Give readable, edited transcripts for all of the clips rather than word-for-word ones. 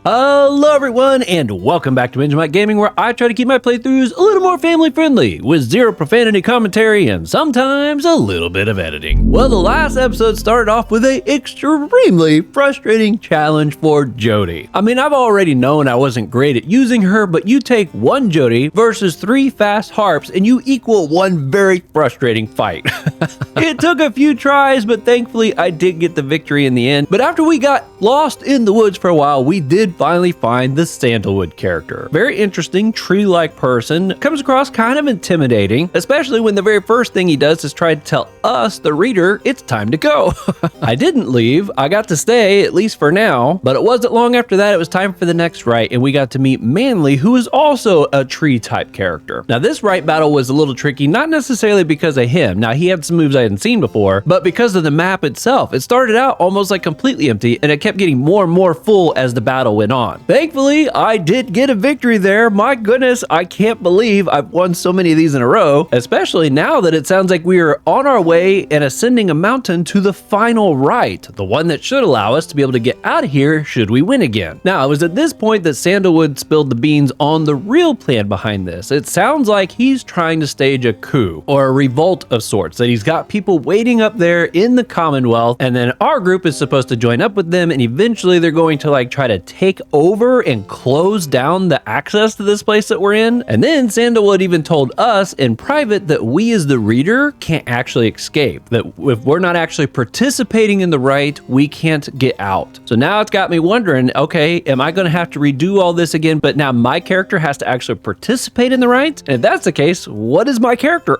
Hello everyone, and welcome back to Benjamight Gaming, where I try to keep my playthroughs a little more family friendly, with zero profanity commentary and sometimes a little bit of editing. Well, the last episode started off with a extremely frustrating challenge for Jody. I mean, I've already known I wasn't great at using her, but you take one Jody versus 3 fast harps and you equal one very frustrating fight. It took a few tries, but thankfully I did get the victory in the end. But after we got lost in the woods for a while, we did finally find the Sandalwood character. Very interesting tree-like person, comes across kind of intimidating, especially when the very first thing he does is try to tell us, the reader, it's time to go. I didn't leave, I got to stay, at least for now, but it wasn't long after that it was time for the next rite, and we got to meet Manly, who is also a tree-type character. Now this rite battle was a little tricky, not necessarily because of him. Now he had some moves I hadn't seen before, but because of the map itself. It started out almost like completely empty, and it kept getting more and more full as the battle went on. Thankfully, I did get a victory there. My goodness, I can't believe I've won so many of these in a row, especially now that it sounds like we are on our way and ascending a mountain to the final rite, the one that should allow us to be able to get out of here should we win again. Now, it was at this point that Sandalwood spilled the beans on the real plan behind this. It sounds like he's trying to stage a coup or a revolt of sorts, that he's got people waiting up there in the Commonwealth, and then our group is supposed to join up with them, and eventually they're going to try to take over and close down the access to this place that we're in. And then Sandalwood even told us in private that we as the reader can't actually escape, that if we're not actually participating in the rite, we can't get out. So now it's got me wondering, okay, am I going to have to redo all this again, but now my character has to actually participate in the rite? And if that's the case, what is my character?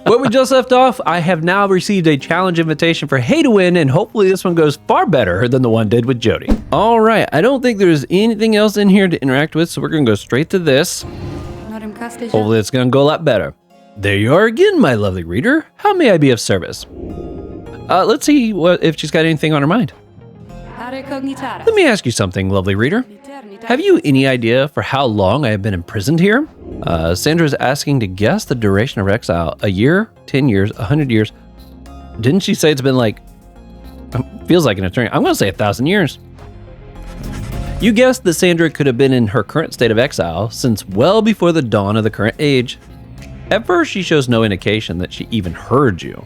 Where we just left off, I have now received a challenge invitation for Hey to Win, and hopefully this one goes far better than the one did with Jody. All right, I don't think there's anything else in here to interact with, so we're gonna go straight to this. Hopefully it's gonna go a lot better. There you are again, my lovely reader. How may I be of service? Let's see if she's got anything on her mind. Let me ask you something, lovely reader. Have you any idea for how long I have been imprisoned here? Sandra's asking to guess the duration of exile. A year, 10 years, 100 years. Didn't she say it's been feels like an eternity. I'm gonna say 1,000 years. You guessed that Sandra could have been in her current state of exile since well before the dawn of the current age. At first, she shows no indication that she even heard you.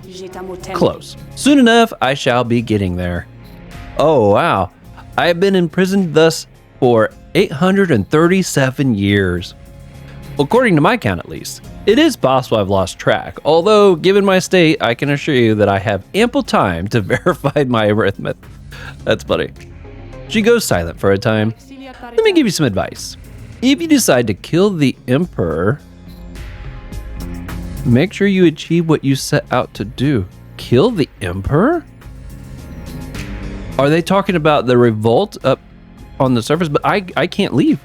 Close. Soon enough, I shall be getting there. Oh, wow. I have been imprisoned thus for 837 years. According to my count, at least. It is possible I've lost track, although given my state, I can assure you that I have ample time to verify my arithmetic. That's funny. She goes silent for a time. Let me give you some advice. If you decide to kill the Emperor, make sure you achieve what you set out to do. Kill the Emperor? Are they talking about the revolt up on the surface? But I can't leave.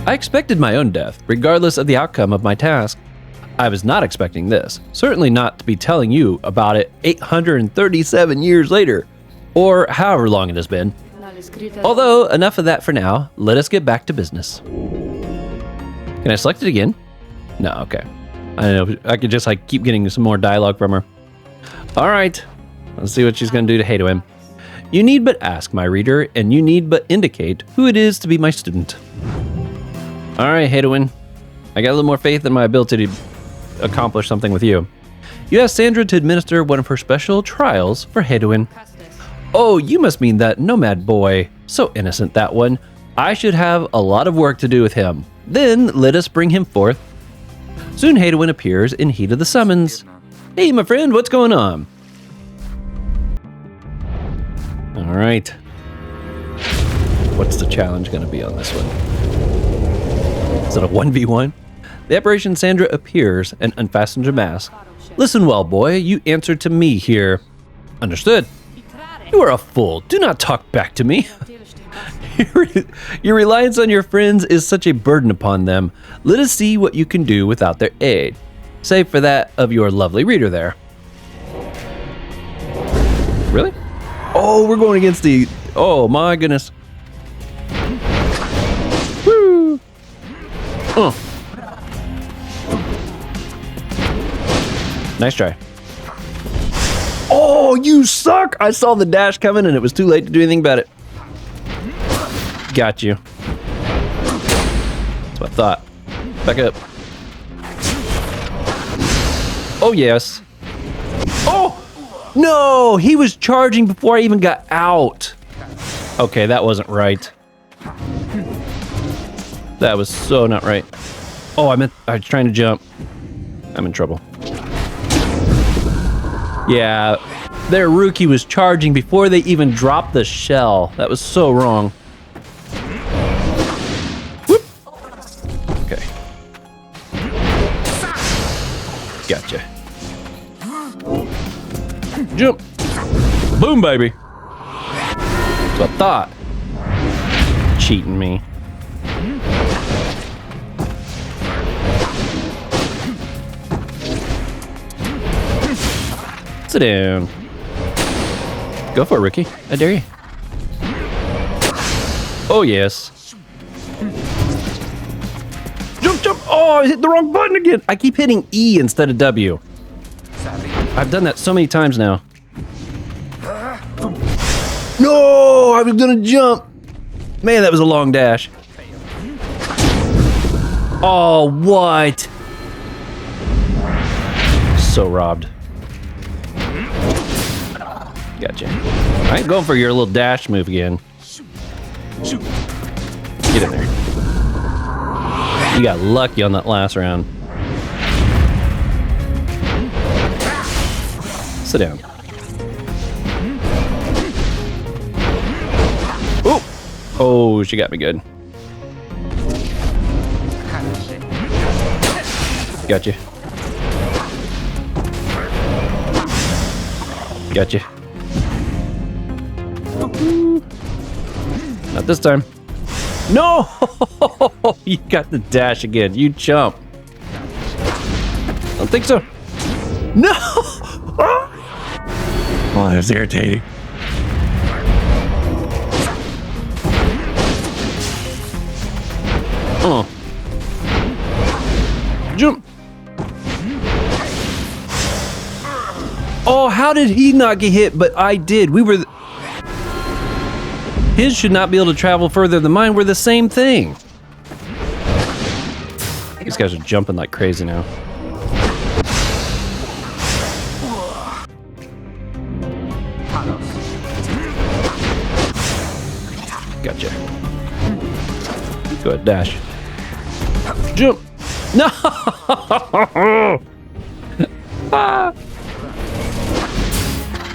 I expected my own death, regardless of the outcome of my task. I was not expecting this. Certainly not to be telling you about it 837 years later. Or however long it has been. Although, enough of that for now. Let us get back to business. Can I select it again? No, okay. I don't know. I could just keep getting some more dialogue from her. All right. Let's see what she's going to do to Hey to Him. You need but ask, my reader, and you need but indicate who it is to be my student. All right, Hey to Win. I got a little more faith in my ability to accomplish something with you. You asked Sandra to administer one of her special trials for Hey to Win. Oh, you must mean that nomad boy. So innocent, that one. I should have a lot of work to do with him. Then let us bring him forth. Soon Hey to Win appears in heat of the summons. Hey, my friend, what's going on? All right. What's the challenge going to be on this one? Is it a 1v1? The apparition Sandra appears and unfastens her mask. Listen well, boy. You answer to me here. Understood. You are a fool. Do not talk back to me. Your reliance on your friends is such a burden upon them. Let us see what you can do without their aid. Save for that of your lovely reader there. Really? Oh, we're going against the... Oh, my goodness. Woo! Oh. Nice try. Oh, you suck! I saw the dash coming and it was too late to do anything about it. Got you. That's what I thought. Back up. Oh, yes. Oh! No! He was charging before I even got out. Okay, that wasn't right. That was so not right. Oh, I was trying to jump. I'm in trouble. Yeah, their rookie was charging before they even dropped the shell. That was so wrong. Whoop. Okay. Gotcha. Jump. Boom, baby. That's what I thought. Cheating me. Sit down. Go for it, Ricky. I dare you. Oh, yes. Jump, jump. Oh, I hit the wrong button again. I keep hitting E instead of W. I've done that so many times now. No, I was gonna jump. Man, that was a long dash. Oh, what? So robbed. Gotcha. I ain't going for your little dash move again. Get in there. You got lucky on that last round. Sit down. Oh! Oh, she got me good. Gotcha. Gotcha. Not this time. No! You got the dash again. You chump. Don't think so. No! Oh, that's irritating. Oh. Jump. Oh, how did he not get hit? But I did. We were... His should not be able to travel further than mine. We're the same thing. These guys are jumping like crazy now. Gotcha. Go ahead, dash. Jump. No! Ah.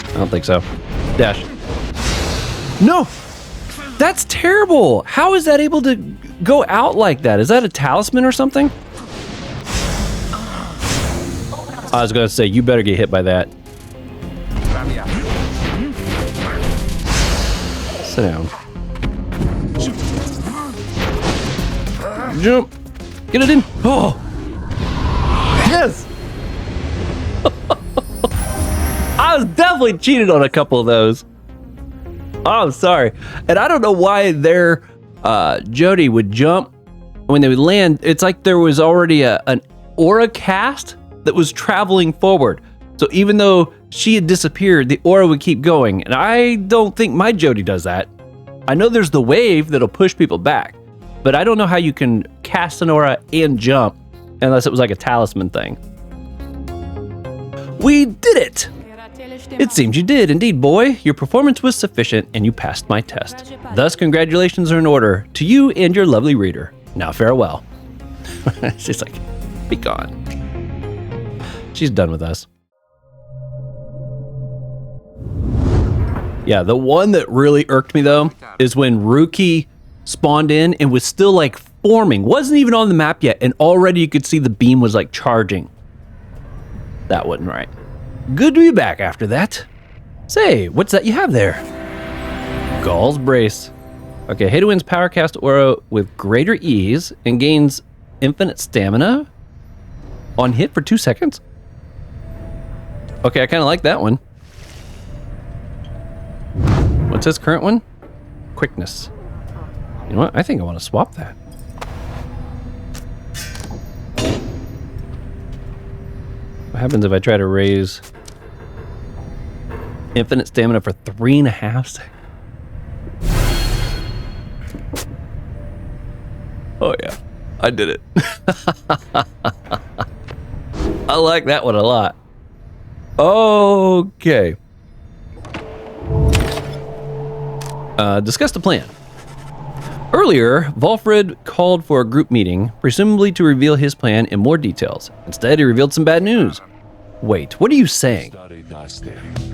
I don't think so. Dash. No! That's terrible! How is that able to go out like that? Is that a talisman or something? I was gonna say, you better get hit by that. Sit down. Jump! Get it in! Oh! Yes! I was definitely cheated on a couple of those. Oh, I'm sorry. And I don't know why their Jody would jump when they would land. It's like there was already an aura cast that was traveling forward. So even though she had disappeared, the aura would keep going. And I don't think my Jody does that. I know there's the wave that'll push people back, but I don't know how you can cast an aura and jump unless it was like a talisman thing. We did it! It seems you did, indeed, boy. Your performance was sufficient, and you passed my test. Thus, congratulations are in order to you and your lovely reader. Now, farewell. She's like, be gone. She's done with us. Yeah, the one that really irked me, though, is when Ruki spawned in and was still, like, forming. Wasn't even on the map yet, and already you could see the beam was, like, charging. That wasn't right. Good to be back after that. Say, what's that you have there? Gall's Brace. Okay, Hadowin's power cast aura with greater ease and gains infinite stamina on hit for 2 seconds. Okay, I kind of like that one. What's his current one? Quickness. You know what? I think I want to swap that. What happens if I try to raise infinite stamina for 3.5 seconds? Oh yeah, I did it. I like that one a lot. Okay. Discuss the plan. Earlier, Volfred called for a group meeting, presumably to reveal his plan in more details. Instead, he revealed some bad news. Wait, what are you saying?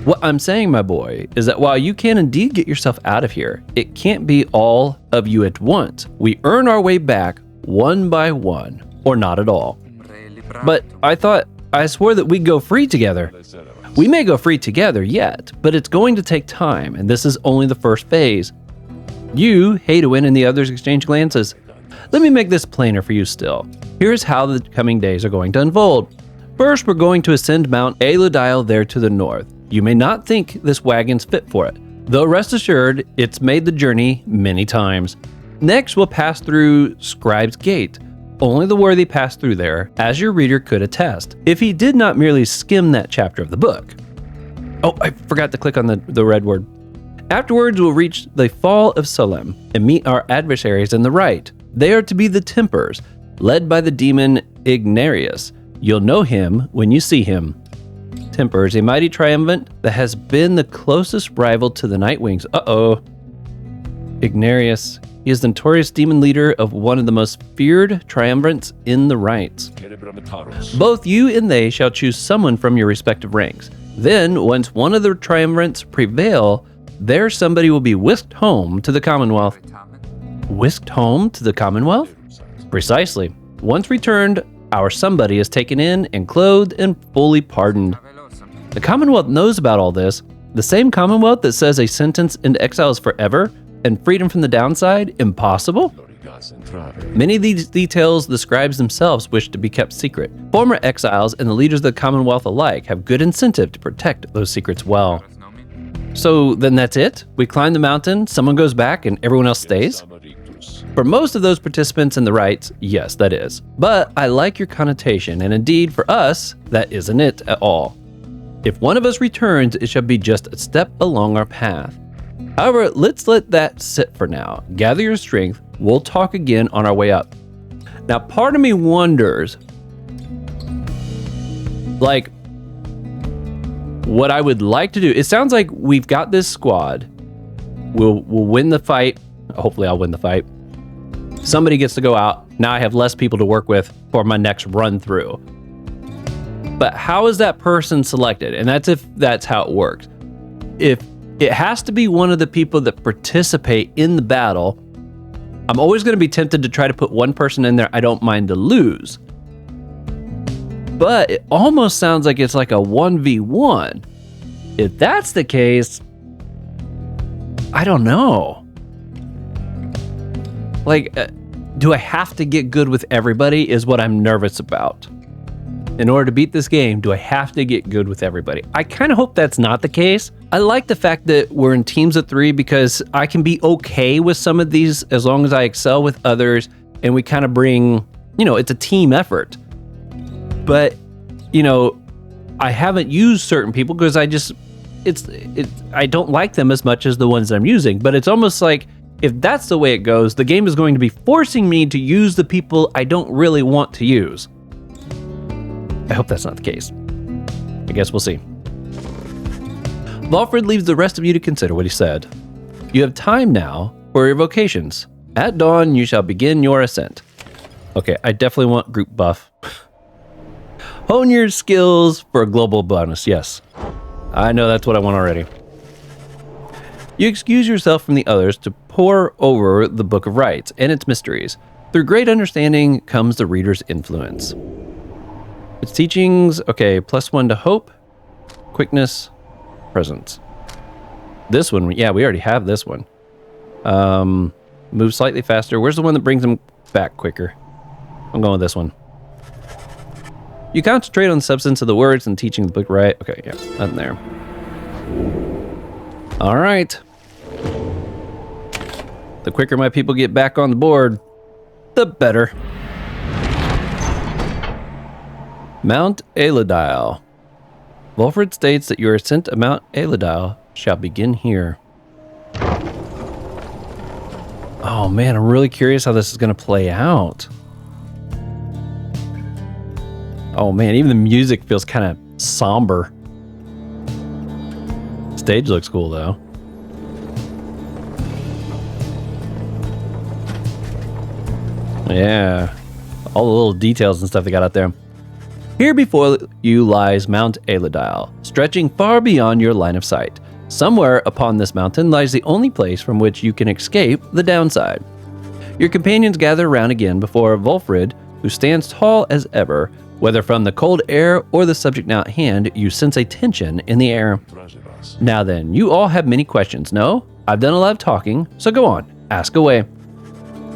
What I'm saying, my boy, is that while you can indeed get yourself out of here, it can't be all of you at once. We earn our way back one by one, or not at all. But I swore that we'd go free together. We may go free together yet, but it's going to take time, and this is only the first phase. You, Hadwin, and the others exchange glances. Let me make this plainer for you still. Here's how the coming days are going to unfold. First, we're going to ascend Mount Elodile there to the north. You may not think this wagon's fit for it, though rest assured, it's made the journey many times. Next, we'll pass through Scribe's Gate. Only the worthy pass through there, as your reader could attest, if he did not merely skim that chapter of the book. Oh, I forgot to click on the red word. Afterwards, we'll reach the Fall of Solem and meet our adversaries in the Rite. They are to be the Tempers, led by the demon Ignarius. You'll know him when you see him. Tempers, a mighty triumvirate that has been the closest rival to the Nightwings. Uh-oh. Ignarius. He is the notorious demon leader of one of the most feared triumvirates in the Rites. Both you and they shall choose someone from your respective ranks. Then, once one of the triumvirates prevail, there somebody will be whisked home to the Commonwealth. Whisked home to the Commonwealth? Precisely. Once returned, our somebody is taken in and clothed and fully pardoned. The Commonwealth knows about all this. The same Commonwealth that says a sentence into exile is forever and freedom from the downside impossible? Many of these details the scribes themselves wish to be kept secret. Former exiles and the leaders of the Commonwealth alike have good incentive to protect those secrets well. So then that's it? We climb the mountain, someone goes back, and everyone else stays? For most of those participants in the rites, yes, that is. But I like your connotation, and indeed, for us, that isn't it at all. If one of us returns, it shall be just a step along our path. However, let's let that sit for now. Gather your strength. We'll talk again on our way up. Now, part of me wonders, like, what I would like to do. It sounds like we've got this squad. We'll win the fight. Hopefully, I'll win the fight. Somebody gets to go out. Now I have less people to work with for my next run through. But how is that person selected? And that's if that's how it works. If it has to be one of the people that participate in the battle, I'm always going to be tempted to try to put one person in there I don't mind to lose. But it almost sounds like it's like a 1v1. If that's the case, I don't know. Like, do I have to get good with everybody is what I'm nervous about. In order to beat this game, do I have to get good with everybody? I kind of hope that's not the case. I like the fact that we're in teams of 3 because I can be okay with some of these as long as I excel with others and we kind of bring, it's a team effort. But, I haven't used certain people because I don't like them as much as the ones that I'm using. But it's almost like if that's the way it goes, the game is going to be forcing me to use the people I don't really want to use. I hope that's not the case. I guess we'll see. Volfred leaves the rest of you to consider what he said. You have time now for your vocations. At dawn, you shall begin your ascent. Okay, I definitely want group buff. Hone your skills for a global bonus. Yes, I know that's what I want already. You excuse yourself from the others to pore over the Book of Rites and its mysteries. Through great understanding comes the reader's influence. Its teachings, okay, +1 to hope, quickness, presence. This one, yeah, we already have this one. Move slightly faster. Where's the one that brings them back quicker? I'm going with this one. You concentrate on the substance of the words and teaching the book, right? Okay, yeah, nothing there. All right. The quicker my people get back on the board, the better. Mount Elodile. Volfred states that your ascent of Mount Elodile shall begin here. Oh man, I'm really curious how this is going to play out. Oh man, even the music feels kind of somber. Stage looks cool though. Yeah, all the little details and stuff they got out there. Here before you lies Mount Aladile, stretching far beyond your line of sight. Somewhere upon this mountain lies the only place from which you can escape the downside. Your companions gather around again before Volfrid, who stands tall as ever. Whether from the cold air or the subject now at hand, you sense a tension in the air. Now then, you all have many questions, no? I've done a lot of talking, so go on, ask away.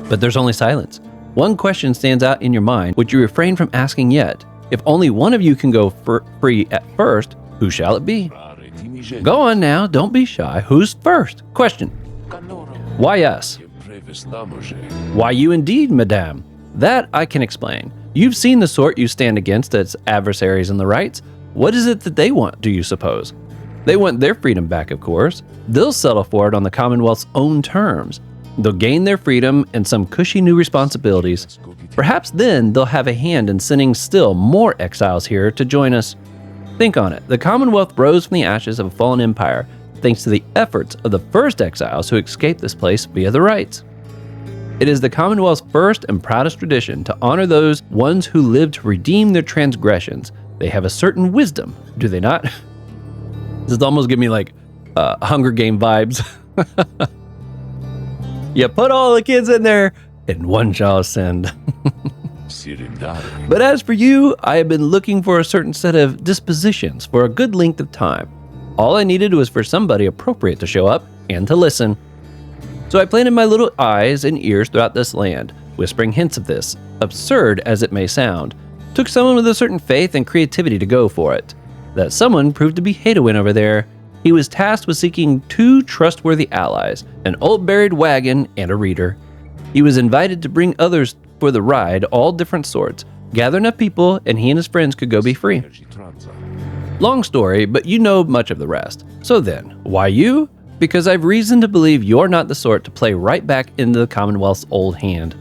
But there's only silence. One question stands out in your mind, which you refrain from asking yet. If only one of you can go free at first, who shall it be? Go on now, don't be shy. Who's first? Question. Why us? Why you indeed, madame? That I can explain. You've seen the sort you stand against as adversaries in the rites. What is it that they want, do you suppose? They want their freedom back, of course. They'll settle for it on the Commonwealth's own terms. They'll gain their freedom and some cushy new responsibilities. Perhaps then they'll have a hand in sending still more exiles here to join us. Think on it. The Commonwealth rose from the ashes of a fallen empire thanks to the efforts of the first exiles who escaped this place via the rites. It is the Commonwealth's first and proudest tradition to honor those ones who live to redeem their transgressions. They have a certain wisdom, do they not? This is almost giving me like Hunger Game vibes. You put all the kids in there, and one shall ascend. But as for you, I have been looking for a certain set of dispositions for a good length of time. All I needed was for somebody appropriate to show up and to listen. So I planted my little eyes and ears throughout this land, whispering hints of this, absurd as it may sound. Took someone with a certain faith and creativity to go for it. That someone proved to be Hadowin over there. He was tasked with seeking 2 trustworthy allies, an old buried wagon and a reader. He was invited to bring others for the ride, all different sorts. Gather enough people, and he and his friends could go be free. Long story, but you know much of the rest. So then, why you? Because I've reason to believe you're not the sort to play right back into the Commonwealth's old hand.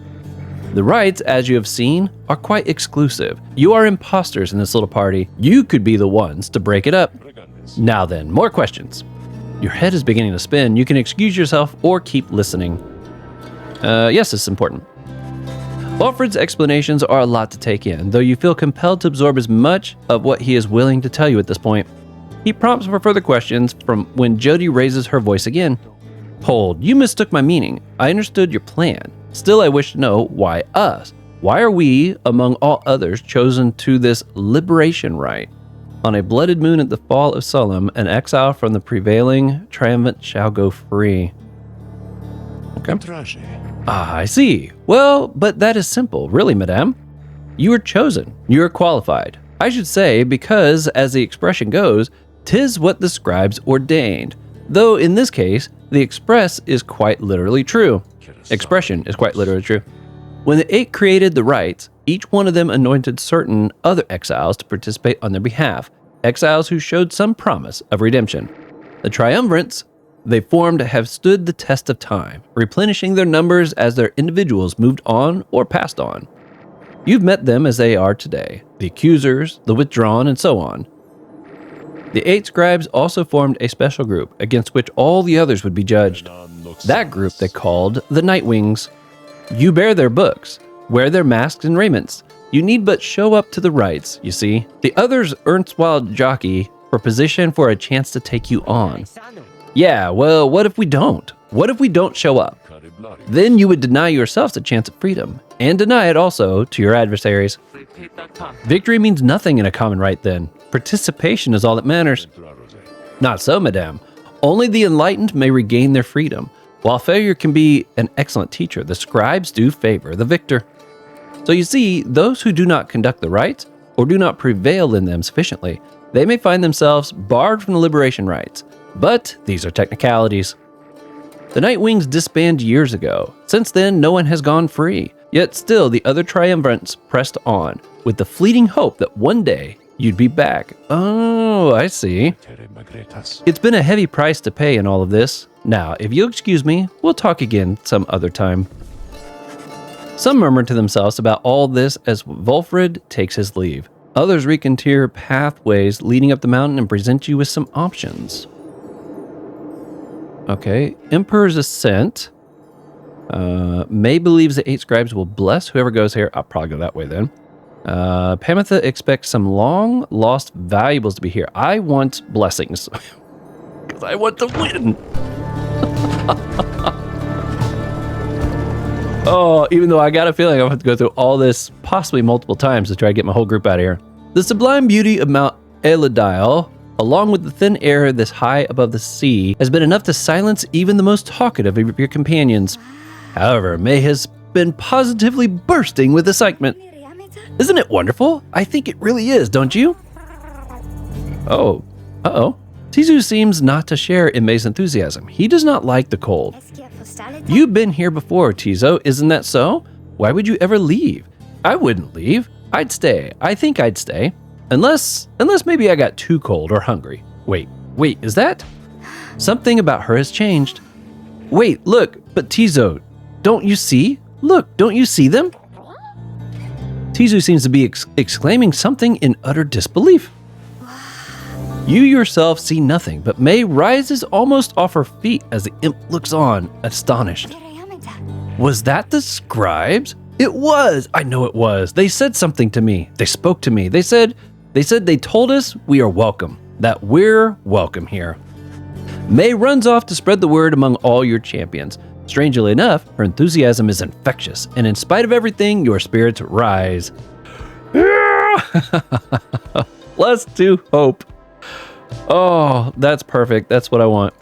The rites, as you have seen, are quite exclusive. You are imposters in this little party. You could be the ones to break it up. Now then, more questions. Your head is beginning to spin. You can excuse yourself or keep listening. Yes, it's important. Walfrid's explanations are a lot to take in, though you feel compelled to absorb as much of what he is willing to tell you at this point. He prompts for further questions from when Jody raises her voice again. Hold, you mistook my meaning. I understood your plan. Still, I wish to know why us? Why are we, among all others, chosen to this Liberation Rite? On a blooded moon at the fall of Solom, an exile from the prevailing triumvirate shall go free. Okay. Ah, I see. Well, but that is simple, really, madame. You are chosen. You are qualified. I should say, because, as the expression goes, 'tis what the scribes ordained. Though in this case, the expression is quite literally true. When the 8 created the rites, each one of them anointed certain other exiles to participate on their behalf, exiles who showed some promise of redemption. The triumvirates they formed have stood the test of time, replenishing their numbers as their individuals moved on or passed on. You've met them as they are today, the accusers, the withdrawn, and so on. The 8 scribes also formed a special group against which all the others would be judged. That group they called the Nightwings. You bear their books, wear their masks and raiments. You need but show up to the rites, you see. The others erstwhile jockey for position for a chance to take you on. Yeah, well, what if we don't? What if we don't show up? Then you would deny yourselves a chance at freedom, and deny it also to your adversaries. Victory means nothing in a common rite then. Participation is all that matters. Not so, madame. Only the enlightened may regain their freedom. While failure can be an excellent teacher, the scribes do favor the victor. So you see, those who do not conduct the rites, or do not prevail in them sufficiently, they may find themselves barred from the liberation rites. But these are technicalities. The Nightwings disbanded years ago. Since then, no one has gone free. Yet still, the other triumvirates pressed on, with the fleeting hope that one day you'd be back. Oh, I see. It's been a heavy price to pay in all of this. Now, if you'll excuse me, we'll talk again some other time. Some murmur to themselves about all this as Wolfred takes his leave. Others reconnoiter pathways leading up the mountain and present you with some options. Okay, Emperor's Ascent. May believes the 8 scribes will bless whoever goes here. I'll probably go that way then. Pamitha expects some long lost valuables to be here. I want blessings because I want to win. Oh, even though I got a feeling I'll have to go through all this possibly multiple times to try to get my whole group out of here. The sublime beauty of Mount Elidile, along with the thin air this high above the sea, has been enough to silence even the most talkative of your companions. However, May has been positively bursting with excitement. Isn't it wonderful? I think it really is, don't you? Oh, uh-oh. Tizu seems not to share in May's enthusiasm. He does not like the cold. You've been here before, Tizo, isn't that so? Why would you ever leave? I wouldn't leave. I'd stay. I think I'd stay. Unless maybe I got too cold or hungry. Wait, is that? Something about her has changed. Wait, look, but Tizo, don't you see? Look, don't you see them? Tizu seems to be exclaiming something in utter disbelief. You yourself see nothing, but May rises almost off her feet as the imp looks on, astonished. Was that the scribes? It was! I know it was. They said something to me. They spoke to me. They said they told us we are welcome, that we're welcome here. May runs off to spread the word among all your champions. Strangely enough, her enthusiasm is infectious, and in spite of everything, your spirits rise. Plus 2 hope. Oh, that's perfect. That's what I want.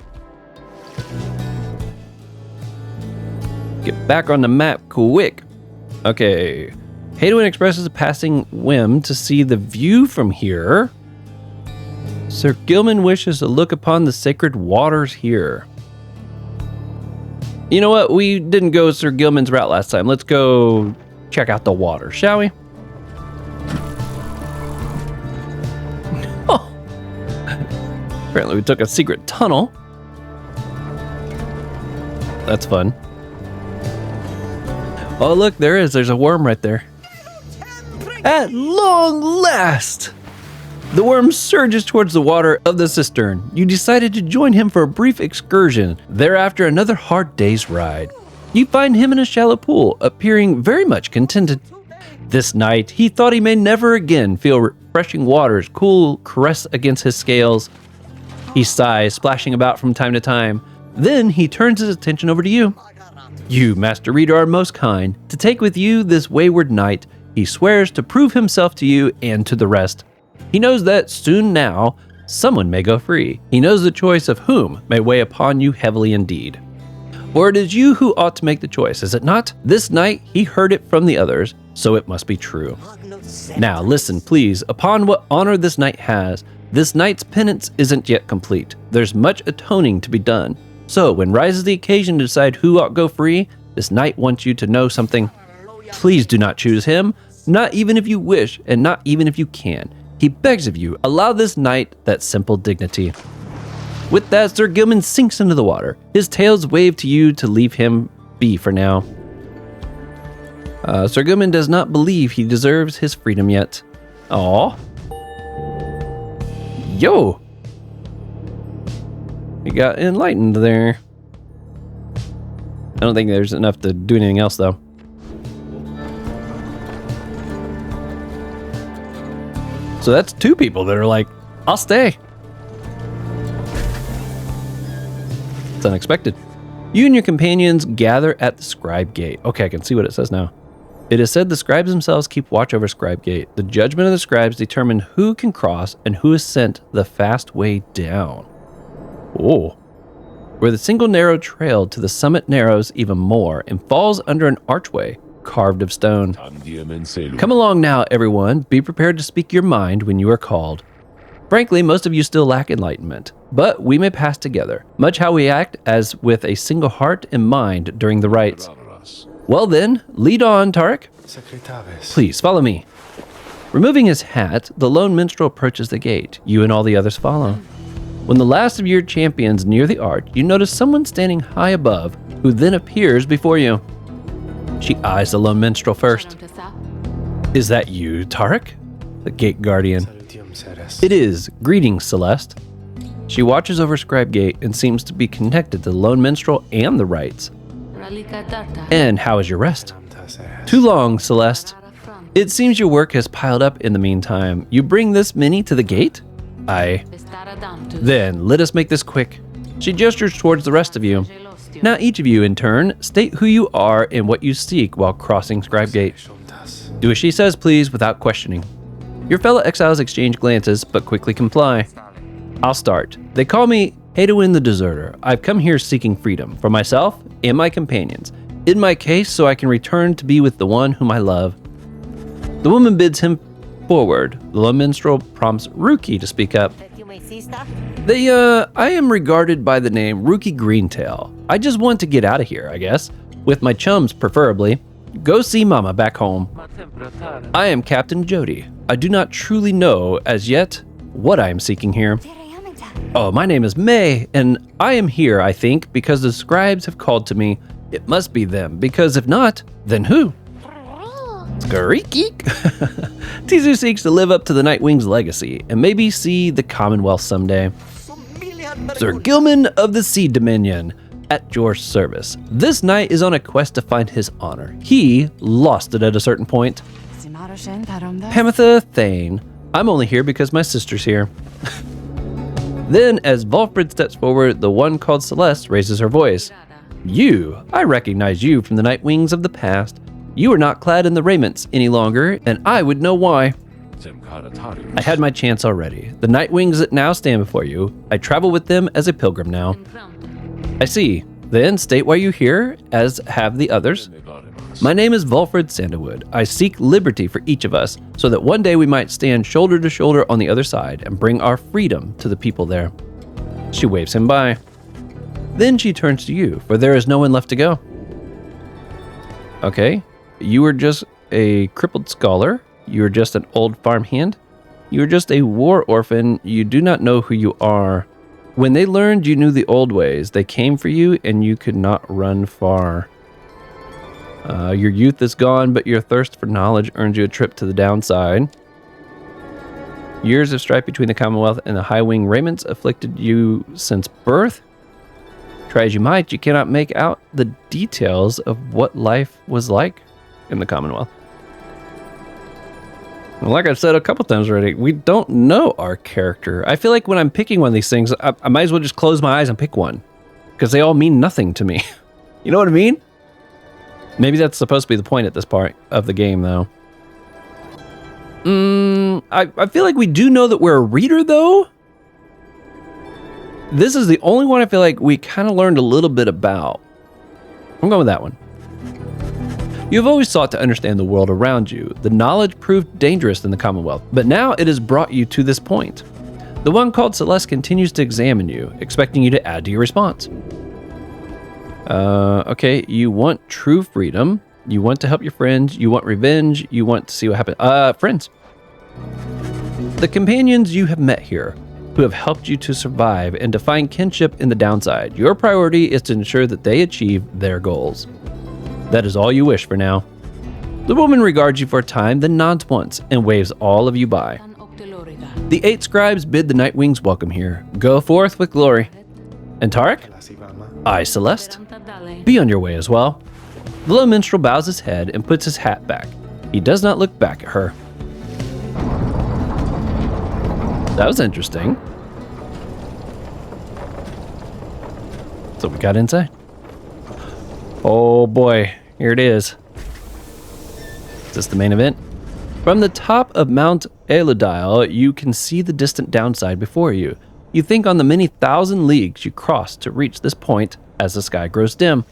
Get back on the map quick. Okay. Hadwin expresses a passing whim to see the view from here. Sir Gilman wishes to look upon the sacred waters here. You know what? We didn't go Sir Gilman's route last time. Let's go check out the water, shall we? Oh. Apparently we took a secret tunnel. That's fun. Oh, look, there's a worm right there. At long last! The worm surges towards the water of the cistern. You decided to join him for a brief excursion. Thereafter, another hard day's ride. You find him in a shallow pool, appearing very much contented. This night, he thought he may never again feel refreshing water's cool caress against his scales. He sighs, splashing about from time to time. Then he turns his attention over to you. You, Master Reader, are most kind. To take with you this wayward knight, he swears to prove himself to you and to the rest. He knows that soon now, someone may go free. He knows the choice of whom may weigh upon you heavily indeed. For it is you who ought to make the choice, is it not? This night he heard it from the others, so it must be true. Now listen, please, upon what honor this knight has. This knight's penance isn't yet complete. There's much atoning to be done. So when rises the occasion to decide who ought go free, this knight wants you to know something. Please do not choose him, not even if you wish, and not even if you can. He begs of you, allow this knight that simple dignity. With that, Sir Gilman sinks into the water. His tails wave to you to leave him be for now. Sir Gilman does not believe he deserves his freedom yet. Aww. Yo! He got enlightened there. I don't think there's enough to do anything else, though. So that's 2 people that are like, I'll stay. It's unexpected. You and your companions gather at the Scribe Gate. Okay, I can see what it says now. It is said the scribes themselves keep watch over Scribe Gate. The judgment of the scribes determine who can cross and who is sent the fast way down. Oh. Where the single narrow trail to the summit narrows even more and falls under an archway carved of stone. Come along now, everyone. Be prepared to speak your mind when you are called. Frankly, most of you still lack enlightenment, but we may pass together, much how we act as with a single heart and mind during the rites. Well then, lead on, Tarek. Please, follow me. Removing his hat, the lone minstrel approaches the gate. You and all the others follow. When the last of your champions near the arch, you notice someone standing high above, who then appears before you. She eyes the lone minstrel first. Is that you, Tarek? The gate guardian. It is. Greetings, Celeste. She watches over Scribe Gate and seems to be connected to the lone minstrel and the rites. And how is your rest? Too long, Celeste. It seems your work has piled up in the meantime. You bring this many to the gate? Aye. Then, let us make this quick. She gestures towards the rest of you. Now each of you, in turn, state who you are and what you seek while crossing Scribe Gate. Do as she says, please, without questioning. Your fellow exiles exchange glances, but quickly comply. I'll start. They call me Hadewin the Deserter. I've come here seeking freedom for myself and my companions. In my case, so I can return to be with the one whom I love. The woman bids him forward. The lone minstrel prompts Ruki to speak up. I am regarded by the name Ruki Greentail. I just want to get out of here, I guess. With my chums, preferably. Go see Mama back home. I am Captain Jody. I do not truly know, as yet, what I am seeking here. Oh, my name is May, and I am here, I think, because the scribes have called to me. It must be them, because if not, then who? Skariki? Tizu seeks to live up to the Nightwing's legacy, and maybe see the Commonwealth someday. Sir Gilman of the Sea Dominion, at your service. This knight is on a quest to find his honor. He lost it at a certain point. Pamitha Thane, I'm only here because my sister's here. Then, as Volfred steps forward, the one called Celeste raises her voice. You, I recognize you from the Nightwings of the past. You are not clad in the raiments any longer, and I would know why. I had my chance already. The Nightwings that now stand before you, I travel with them as a pilgrim now. I see. Then state why you're here, as have the others. My name is Volfred Sandalwood. I seek liberty for each of us, so that one day we might stand shoulder to shoulder on the other side and bring our freedom to the people there. She waves him by. Then she turns to you, for there is no one left to go. Okay. You were just a crippled scholar. You were just an old farmhand. You were just a war orphan. You do not know who you are. When they learned you knew the old ways, they came for you and you could not run far. Your youth is gone, but your thirst for knowledge earns you a trip to the downside. Years of strife between the Commonwealth and the High Wing Rayments afflicted you since birth. Try as you might, you cannot make out the details of what life was like in the Commonwealth. Well, like I've said a couple times already, we don't know our character. I feel like when I'm picking one of these things, I might as well just close my eyes and pick one, because they all mean nothing to me. You know what I mean? Maybe that's supposed to be the point at this part of the game, though. I feel like we do know that we're a reader, though. This is the only one I feel like we kind of learned a little bit about. I'm going with that one. You have always sought to understand the world around you. The knowledge proved dangerous in the Commonwealth, but now it has brought you to this point. The one called Celeste continues to examine you, expecting you to add to your response. Okay, you want true freedom. You want to help your friends. You want revenge. You want to see what happens. Friends. The companions you have met here, who have helped you to survive and to find kinship in the downside. Your priority is to ensure that they achieve their goals. That is all you wish for now. The woman regards you for a time, then nods once and waves all of you by. The 8 scribes bid the Nightwings welcome here. Go forth with glory. And Tarek? I, Celeste. Be on your way as well. The low minstrel bows his head and puts his hat back. He does not look back at her. That was interesting. So we got inside. Oh boy, here it is. Is this the main event? From the top of Mount Eludile, you can see the distant downside before you. You think on the many thousand leagues you crossed to reach this point as the sky grows dim.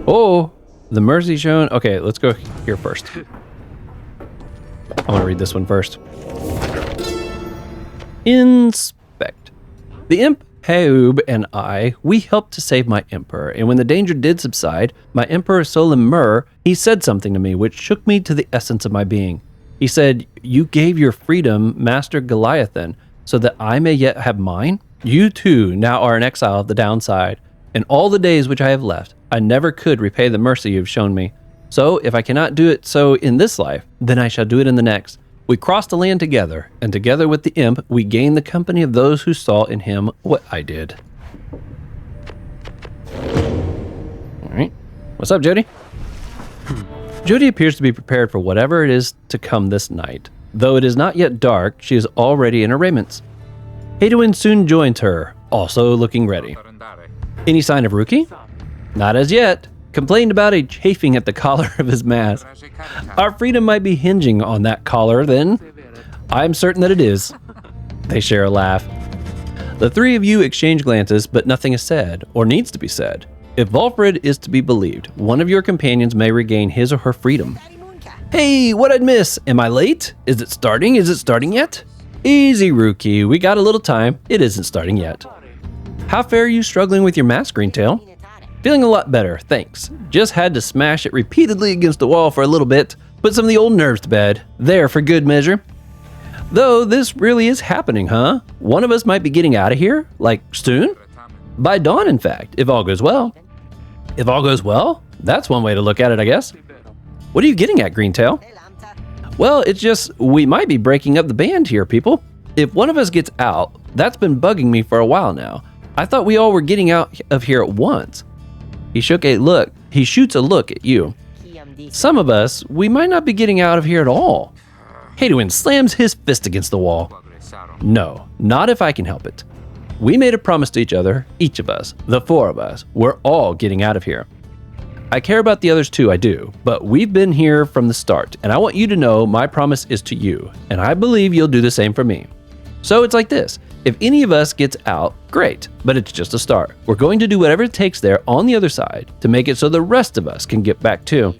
Oh, the mercy shown. Okay, let's go here first. I want to read this one first. Inspect. The imp Paub and I, we helped to save my emperor, and when the danger did subside, my emperor Solem Mur, he said something to me which shook me to the essence of my being. He said, "You gave your freedom, Master Goliathan, so that I may yet have mine? You too now are an exile of the downside. In all the days which I have left, I never could repay the mercy you have shown me. So if I cannot do it so in this life, then I shall do it in the next." We crossed the land together, and together with the imp, we gained the company of those who saw in him what I did. All right. What's up, Jody? Jody appears to be prepared for whatever it is to come this night. Though it is not yet dark, she is already in her raiments. Hadwin soon joins her, also looking ready. Any sign of Rookie? Not as yet. Complained about a chafing at the collar of his mask. Our freedom might be hinging on that collar, then. I'm certain that it is. They share a laugh. The three of you exchange glances, but nothing is said, or needs to be said. If Volfred is to be believed, one of your companions may regain his or her freedom. Hey, what'd I miss? Am I late? Is it starting? Is it starting yet? Easy, Rookie. We got a little time. It isn't starting yet. How fare you struggling with your mask, Greentail? Feeling a lot better, thanks. Just had to smash it repeatedly against the wall for a little bit. Put some of the old nerves to bed. There for good measure. Though this really is happening, huh? One of us might be getting out of here, like soon? By dawn, in fact, if all goes well. If all goes well? That's one way to look at it, I guess. What are you getting at, Greentail? Well, it's just, we might be breaking up the band here, people. If one of us gets out, that's been bugging me for a while now. I thought we all were getting out of here at once. He shoots a look at you. Some of us, we might not be getting out of here at all. Hadwin slams his fist against the wall. No, not if I can help it. We made a promise to each other, each of us, the four of us, we're all getting out of here. I care about the others too, I do, but we've been here from the start, and I want you to know my promise is to you, and I believe you'll do the same for me. So it's like this. If any of us gets out, great, but it's just a start. We're going to do whatever it takes there on the other side to make it so the rest of us can get back too.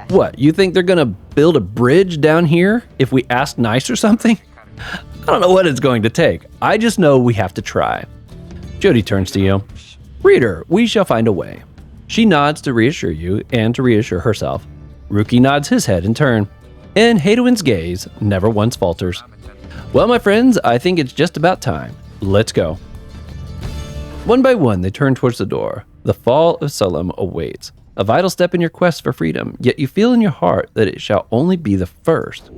What, you think they're gonna build a bridge down here if we ask nice or something? I don't know what it's going to take. I just know we have to try. Jody turns to you. Reader, we shall find a way. She nods to reassure you and to reassure herself. Rookie nods his head in turn, and Hadwin's gaze never once falters. Well, my friends, I think it's just about time. Let's go. One by one, they turn towards the door. The fall of Solem awaits. A vital step in your quest for freedom, yet you feel in your heart that it shall only be the first.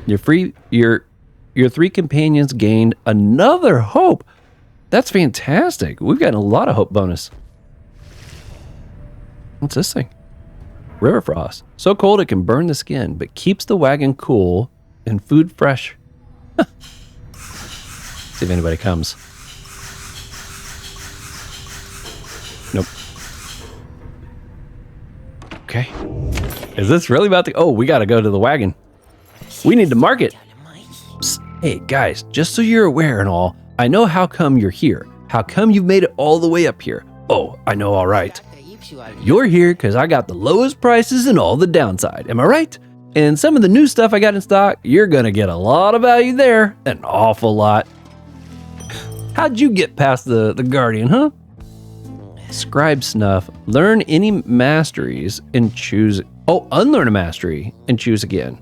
Your three companions gained another hope. That's fantastic. We've gotten a lot of hope bonus. What's this thing? River frost. So cold it can burn the skin, but keeps the wagon cool and food fresh. See if anybody comes. Nope. Okay. Is this really about to... Oh, we gotta go to the wagon. We need to mark it. Psst. Hey, guys, just so you're aware and all, I know how come you're here. How come you've made it all the way up here? Oh, I know, all right. You're here because I got the lowest prices and all the downside. Am I right? And some of the new stuff I got in stock, you're gonna get a lot of value there. An awful lot. How'd you get past the Guardian, huh? Scribe snuff. Learn any masteries and choose... Oh, unlearn a mastery and choose again.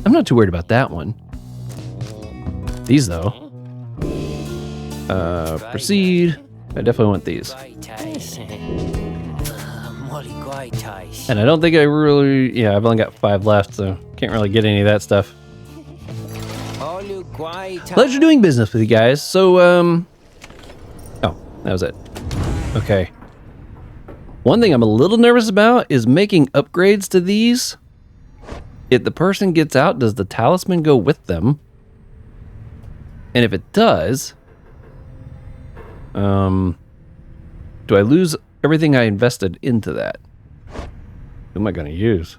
I'm not too worried about that one. These, though. Proceed. I definitely want these. And I don't think I really... Yeah, I've only got 5 left, so can't really get any of that stuff. Pleasure doing business with you guys. So, oh, that was it. Okay. One thing I'm a little nervous about is making upgrades to these. If the person gets out, does the talisman go with them? And if it does... do I lose everything I invested into that? Who am I going to use?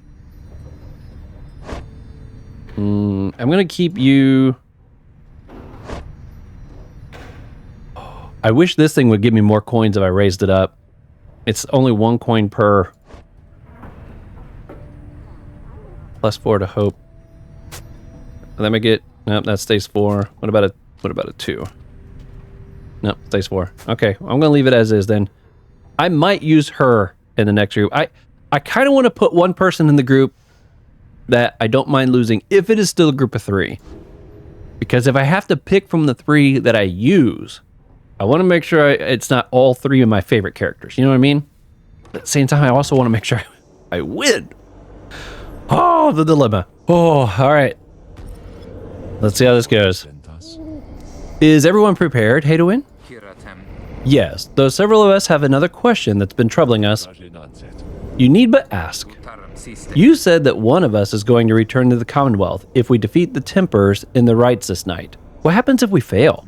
I'm going to keep you... I wish this thing would give me more coins if I raised it up. It's only 1 coin per. +4 to hope. Let me get... Nope, that stays 4. What about a What about a 2? No, stays 4. Okay, I'm gonna leave it as is then. I might use her in the next group. I kind of want to put one person in the group that I don't mind losing if it is still a group of 3. Because if I have to pick from the 3 that I use, I want to make sure it's not all 3 of my favorite characters. You know what I mean? But at the same time, I also want to make sure I win. Oh, the dilemma. Oh, all right. Let's see how this goes. Is everyone prepared, Hadowin? Yes, though several of us have another question that's been troubling us. You need but ask. You said that one of us is going to return to the Commonwealth if we defeat the Tempers in the rites this night. What happens if we fail?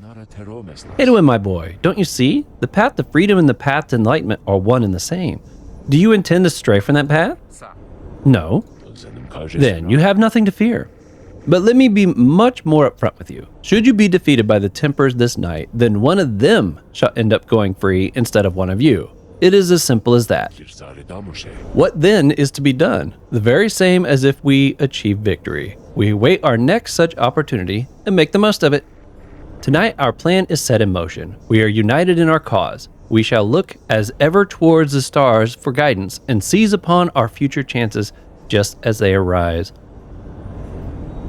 Hadowin, my boy, don't you see? The path to freedom and the path to enlightenment are one and the same. Do you intend to stray from that path? No. Then you have nothing to fear. But let me be much more upfront with you. Should you be defeated by the Tempers this night, then one of them shall end up going free instead of one of you. It is as simple as that. What then is to be done? The very same as if we achieve victory. We await our next such opportunity and make the most of it. Tonight our plan is set in motion. We are united in our cause. We shall look as ever towards the stars for guidance and seize upon our future chances just as they arise.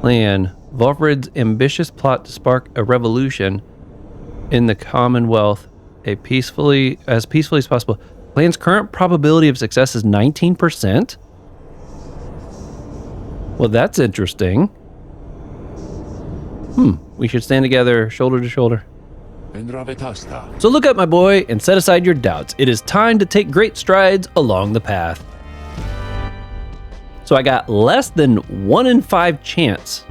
Plan. Volfred's ambitious plot to spark a revolution in the Commonwealth as peacefully as possible. Plan's current probability of success is 19%. Well, that's interesting. We should stand together, shoulder to shoulder. So look up, my boy, and set aside your doubts. It is time to take great strides along the path. So I got less than 1 in 5 chance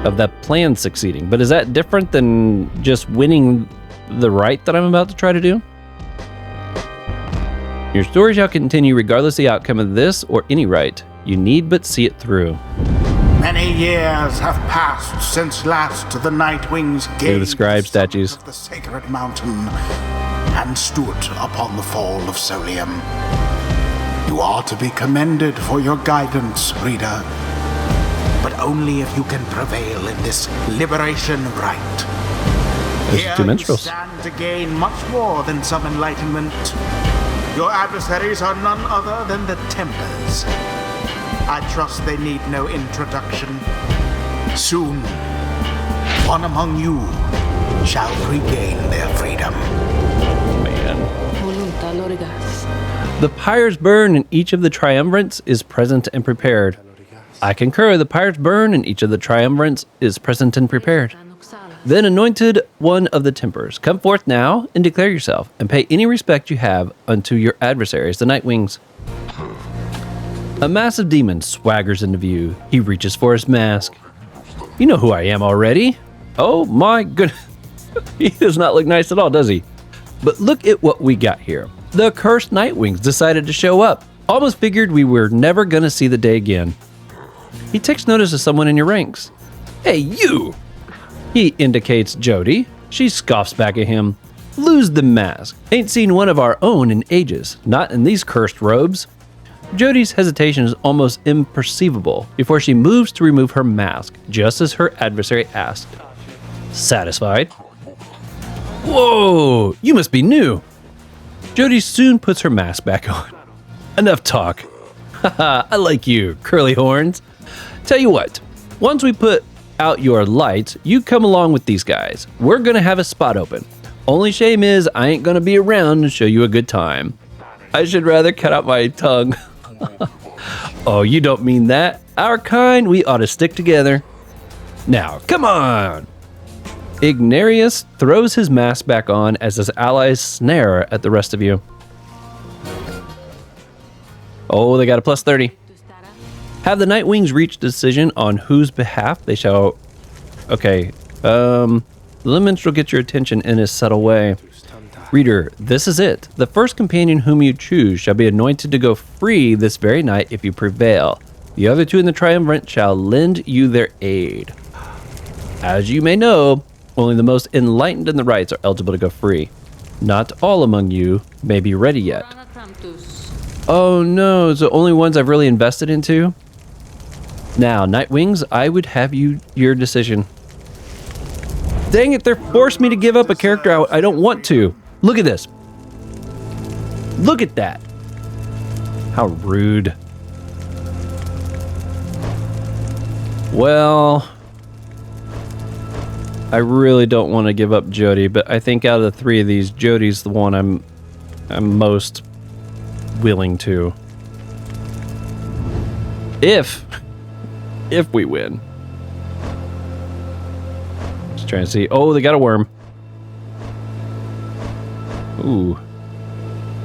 of that plan succeeding. But is that different than just winning the rite that I'm about to try to do? Your story shall continue regardless of the outcome of this or any rite. You need but see it through. Many years have passed since last the Nightwings gazed the scribe statues of the sacred mountain and stood upon the fall of Solium. You are to be commended for your guidance, reader, but only if you can prevail in this Liberation Rite. Here two minstrels. you stand to gain much more than some enlightenment. Your adversaries are none other than the Tempers. I trust they need no introduction. Soon, one among you shall regain their freedom. The pyres burn in each of the triumvirates is present and prepared. I concur, the pyres burn in each of the triumvirates is present and prepared. Then, anointed one of the Tempers, come forth now and declare yourself, and pay any respect you have unto your adversaries, the Nightwings. A massive demon swaggers into view. He reaches for his mask. You know who I am already. Oh my goodness. He does not look nice at all, does he? But look at what we got here. The cursed Nightwings decided to show up. Almost figured we were never gonna see the day again. He takes notice of someone in your ranks. Hey, you! He indicates Jody. She scoffs back at him. Lose the mask. Ain't seen one of our own in ages. Not in these cursed robes. Jody's hesitation is almost imperceivable before she moves to remove her mask, just as her adversary asked. Satisfied? Whoa, you must be new. Jody soon puts her mask back on. Enough talk. Haha, I like you, curly horns. Tell you what, once we put out your lights, you come along with these guys. We're gonna have a spot open. Only shame is I ain't gonna be around to show you a good time. I should rather cut out my tongue. Oh, you don't mean that. Our kind, we ought to stick together. Now, come on! Ignarius throws his mask back on as his allies snare at the rest of you. Oh, they got a plus 30. Have the Nightwings reached a decision on whose behalf they shall... Okay, the minstrel gets your attention in a subtle way. Reader, this is it. The first companion whom you choose shall be anointed to go free this very night if you prevail. The other two in the triumvirate shall lend you their aid. As you may know, only the most enlightened in the rites are eligible to go free. Not all among you may be ready yet. Oh no, the only ones I've really invested into? Now, Nightwings, I would have your decision. Dang it, they're forcing me to give up a character I don't want to. Look at this. Look at that. How rude. Well, I really don't want to give up Jody, but I think out of the three of these, Jody's the one I'm most willing to. If we win. Just trying to see. Oh, they got a worm. Ooh.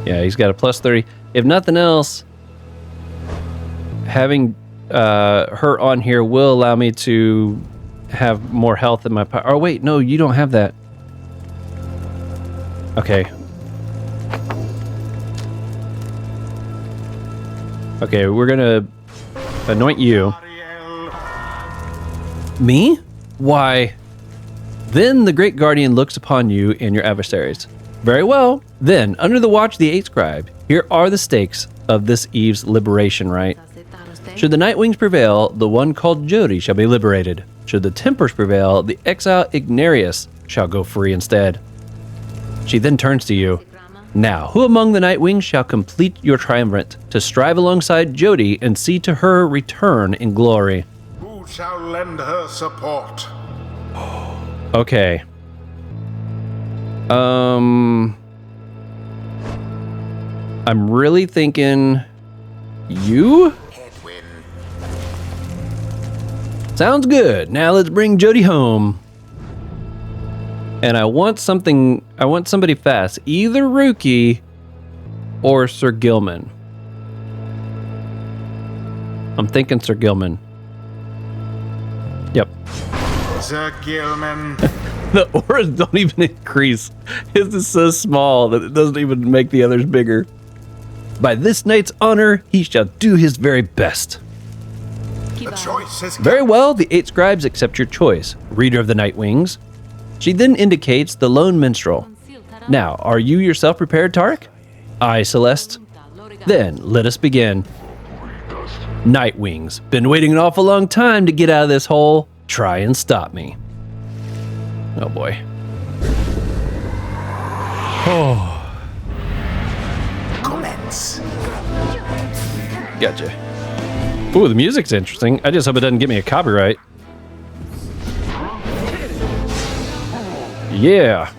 Yeah, he's got a plus 30. If nothing else, having her on here will allow me to have more health in my Pyre. Oh, wait, no, you don't have that. Okay. Okay, we're gonna anoint you. Me? Why? Then the Great Guardian looks upon you and your adversaries. Very well. Then, under the watch of the 8th Scribe, here are the stakes of this eve's Liberation Rite. Should the Nightwings prevail, the one called Jody shall be liberated. Should the Tempers prevail, the exile Ignarius shall go free instead. She then turns to you. Now, who among the Nightwings shall complete your triumvirate to strive alongside Jody and see to her return in glory? Who shall lend her support? Okay. I'm really thinking you? Sounds good. Now let's bring Jody home. And I want somebody fast. Either Rookie or Sir Gilman. I'm thinking Sir Gilman. Yep. Sir Gilman. The auras don't even increase. His is so small that it doesn't even make the others bigger. By this night's honor, he shall do his very best. The choice is Very well, the 8 Scribes accept your choice, Reader of the Nightwings. She then indicates the lone minstrel. Now, are you yourself prepared, Tarek? Aye, Celeste. Then, let us begin. Nightwings, been waiting an awful long time to get out of this hole. Try and stop me. Oh boy. Oh. commence. Gotcha. Ooh, the music's interesting. I just hope it doesn't get me a copyright. Yeah.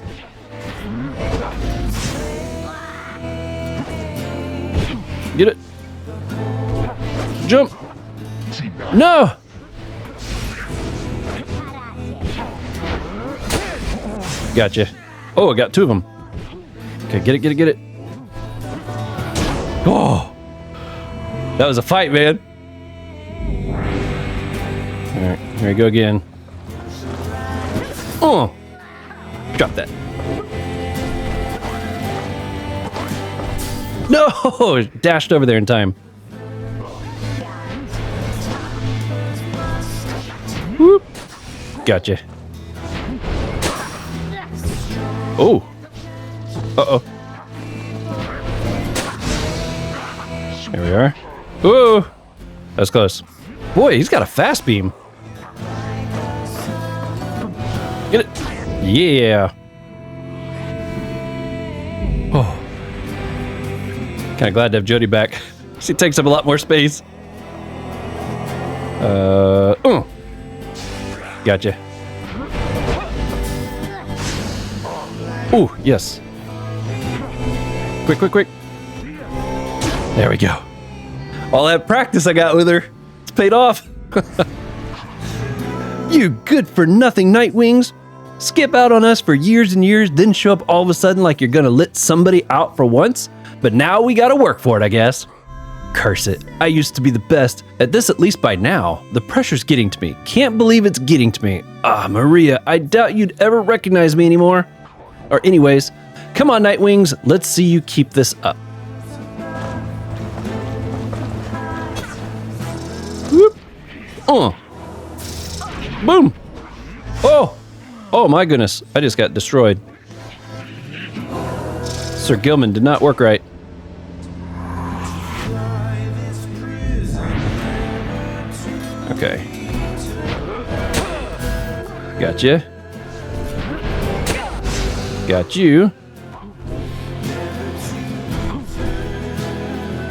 Get it. Jump. No. Gotcha. Oh, I got two of them. Okay, get it, get it, get it. Oh. That was a fight, man. All right, here we go again. Oh. Drop that. No! Dashed over there in time. Whoop. Gotcha. Oh. Uh-oh. There we are. Ooh. That was close. Boy, he's got a fast beam. Get it. Yeah. Oh. Kind of glad to have Jody back. She takes up a lot more space. Gotcha. Ooh, yes. Quick, quick, quick. There we go. All that practice I got with her, it's paid off. You good-for-nothing Nightwings. Skip out on us for years and years, then show up all of a sudden like you're gonna let somebody out for once. But now we gotta work for it, I guess. Curse it. I used to be the best at this, at least by now. The pressure's getting to me. Can't believe it's getting to me. Ah, Maria, I doubt you'd ever recognize me anymore. Or anyways, come on, Nightwings. Let's see you keep this up. Whoop. Boom. Oh. Oh my goodness. I just got destroyed. Sir Gilman did not work right. Okay. Gotcha. Got you.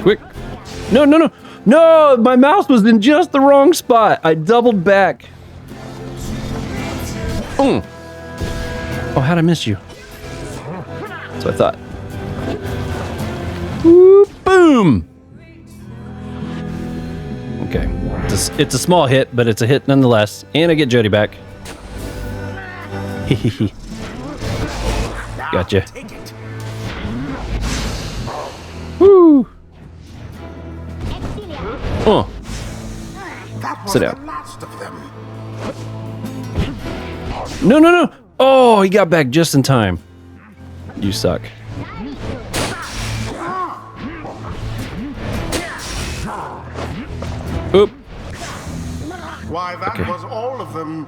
Quick. No, no, no. No, my mouse was in just the wrong spot. I doubled back. Oh, how'd I miss you? That's what I thought. Whoop, boom. Okay. It's a small hit, but it's a hit nonetheless. And I get Jody back. Hehehe. Gotcha. Woo. Oh. Sit down. No, no, no. Oh, he got back just in time. You suck. Oop. Why, that was all of them.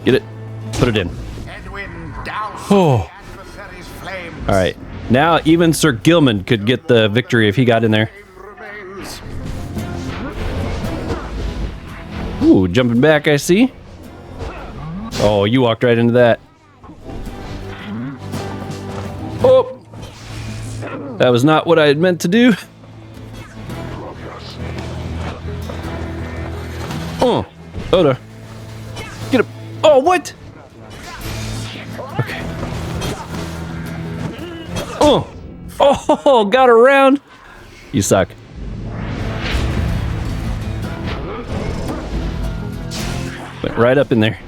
Get it. Put it in. Oh. All right. Now even Sir Gilman could get the victory if he got in there. Ooh, jumping back, I see. Oh, you walked right into that. Oh! That was not what I had meant to do. Oh, Oda. Get up. Oh, what? Okay. Oh, got around. You suck. Went right up in there.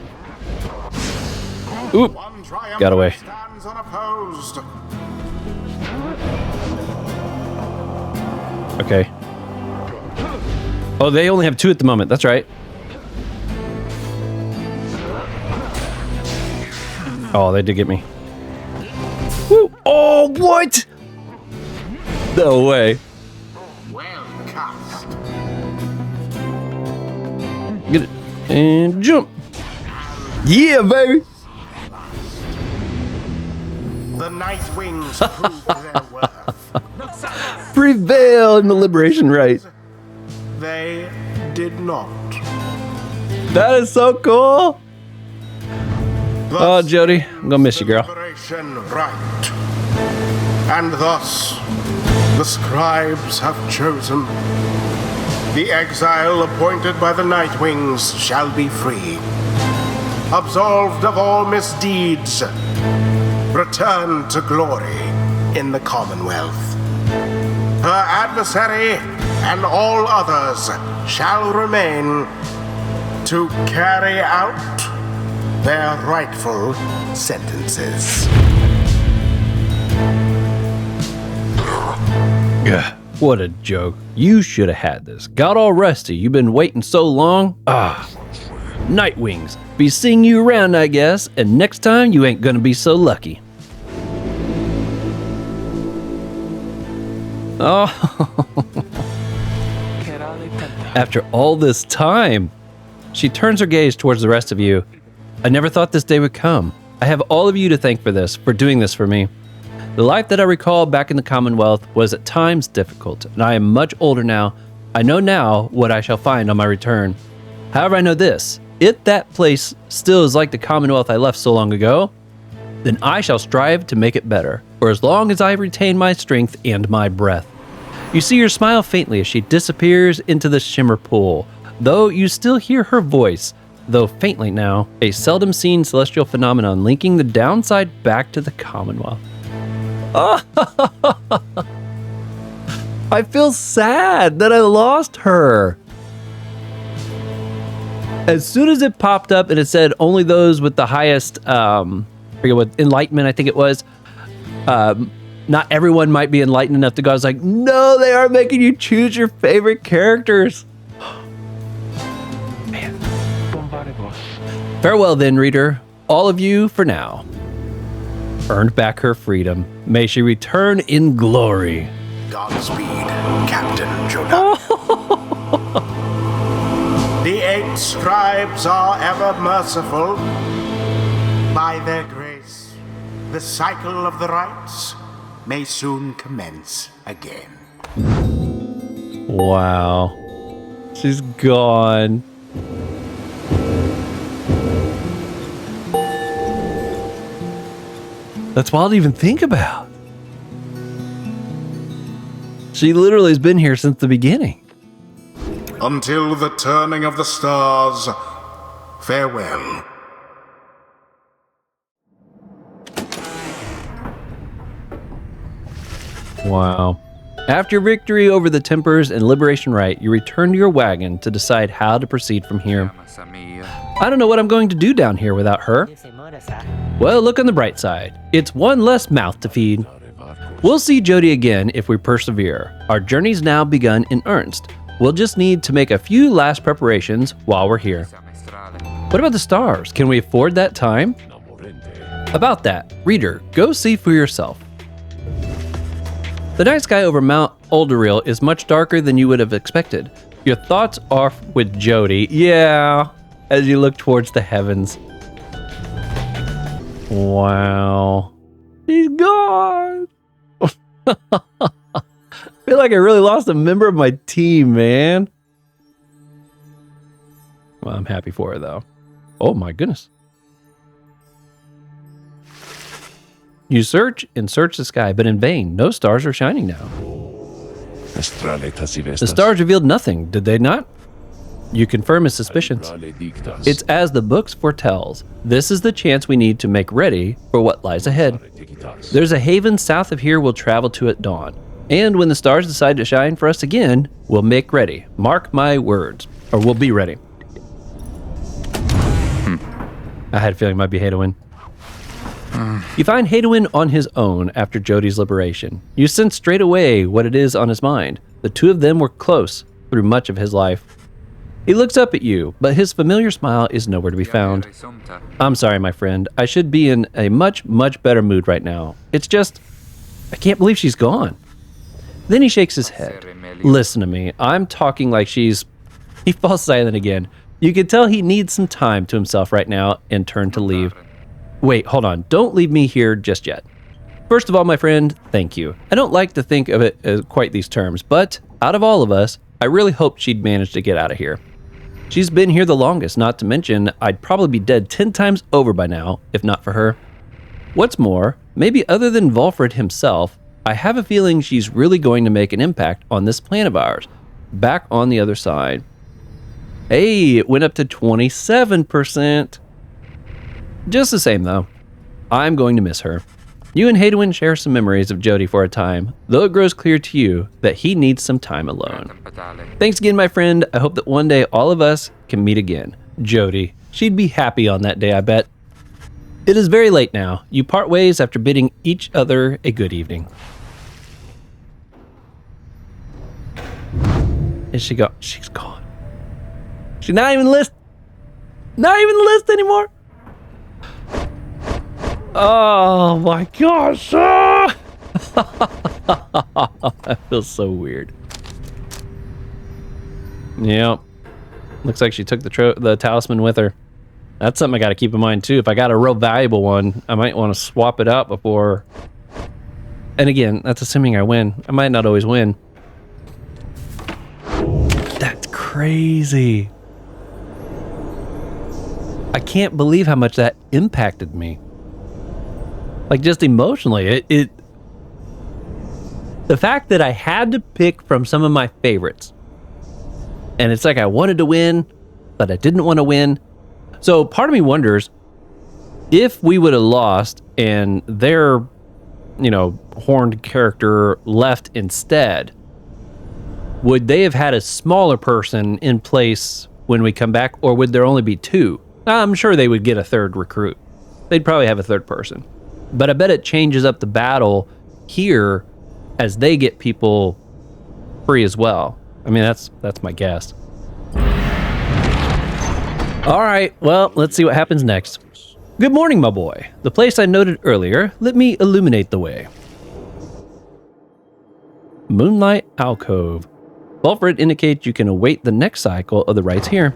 Oop. Got away. Okay. Oh, they only have 2 at the moment. That's right. Oh, they did get me. Woo. Oh, what? No way. Well cast. Get it. And jump. Yeah, baby. The Night Wings proved their worth. Prevail in the Liberation Rite. They did not. That is so cool. Oh, Jody, I'm gonna miss you, girl. Liberation Rite. And thus, the scribes have chosen. The exile appointed by the Night Wings shall be free. Absolved of all misdeeds. Return to glory in the Commonwealth. Her adversary and all others shall remain to carry out their rightful sentences. Yeah. What a joke. You should have had this. Got all rusty. You've been waiting so long. Night Wings. Be seeing you around, I guess. And next time, you ain't gonna be so lucky. Oh. After all this time, she turns her gaze towards the rest of you. I never thought this day would come. I have all of you to thank for this, for doing this for me. The life that I recall back in the Commonwealth was at times difficult, and I am much older now. I know now what I shall find on my return. However, I know this. If that place still is like the Commonwealth I left so long ago, then I shall strive to make it better, for as long as I retain my strength and my breath. You see her smile faintly as she disappears into the shimmer pool, though you still hear her voice, though faintly now, a seldom seen celestial phenomenon linking the downside back to the Commonwealth. I feel sad that I lost her. As soon as it popped up and it said only those with the highest, I forget what, enlightenment, I think it was. Not everyone might be enlightened enough to go. I was like, no, they are making you choose your favorite characters. Man. Farewell then, reader. All of you for now. Earned back her freedom. May she return in glory. Godspeed, Captain Jonah. The 8 scribes are ever merciful. By their grace, the cycle of the rites may soon commence again. Wow. She's gone. That's wild to even think about. She literally has been here since the beginning. Until the turning of the stars, farewell. Wow. After victory over the Tempers and Liberation Rite, you return to your wagon to decide how to proceed from here. I don't know what I'm going to do down here without her. Well, look on the bright side. It's one less mouth to feed. We'll see Jody again if we persevere. Our journey's now begun in earnest. We'll just need to make a few last preparations while we're here. What about the stars? Can we afford that time? About that, reader, go see for yourself. The night sky over Mount Olderil is much darker than you would have expected. Your thoughts are with Jody, yeah, as you look towards the heavens. Wow. He's gone. I feel like I really lost a member of my team, man. Well, I'm happy for her, though. Oh, my goodness. You search and search the sky, but in vain. No stars are shining now. The stars revealed nothing, did they not? You confirm his suspicions. It's as the books foretells. This is the chance we need to make ready for what lies ahead. There's a haven south of here we'll travel to at dawn. And when the stars decide to shine for us again, we'll make ready. Mark my words. Or we'll be ready. I had a feeling it might be Hadowin. You find Hadowin on his own after Jody's liberation. You sense straight away what it is on his mind. The two of them were close through much of his life. He looks up at you, but his familiar smile is nowhere to be found. I'm sorry, my friend. I should be in a much, much better mood right now. It's just, I can't believe she's gone. Then he shakes his head. Listen to me. I'm talking like she's... He falls silent again. You can tell he needs some time to himself right now and turn to leave. Wait, hold on. Don't leave me here just yet. First of all, my friend, thank you. I don't like to think of it as quite these terms, but out of all of us, I really hoped she'd manage to get out of here. She's been here the longest, not to mention I'd probably be dead 10 times over by now, if not for her. What's more, maybe other than Volfred himself, I have a feeling she's really going to make an impact on this plan of ours, back on the other side. Hey, it went up to 27%. Just the same, though, I'm going to miss her. You and Hadowin share some memories of Jody for a time, though it grows clear to you that he needs some time alone. Thanks again, my friend. I hope that one day all of us can meet again. Jody. She'd be happy on that day, I bet. It is very late now. You part ways after bidding each other a good evening. Is she gone? She's gone. She's not even list. Not even the list anymore. Oh my gosh! Ah! That feels so weird. Yep. Looks like she took the talisman with her. That's something I got to keep in mind too. If I got a real valuable one, I might want to swap it out before. And again, that's assuming I win. I might not always win. That's crazy. I can't believe how much that impacted me. Like, just emotionally, the fact that I had to pick from some of my favorites, and it's like I wanted to win, but I didn't want to win. So part of me wonders if we would have lost and their, horned character left instead, would they have had a smaller person in place when we come back, or would there only be two? I'm sure they would get a third recruit. They'd probably have a third person. But I bet it changes up the battle here as they get people free as well. I mean, that's my guess. All right, well, let's see what happens next. Good morning, my boy. The place I noted earlier, let me illuminate the way. Moonlight Alcove. Volfred indicates you can await the next cycle of the rites here.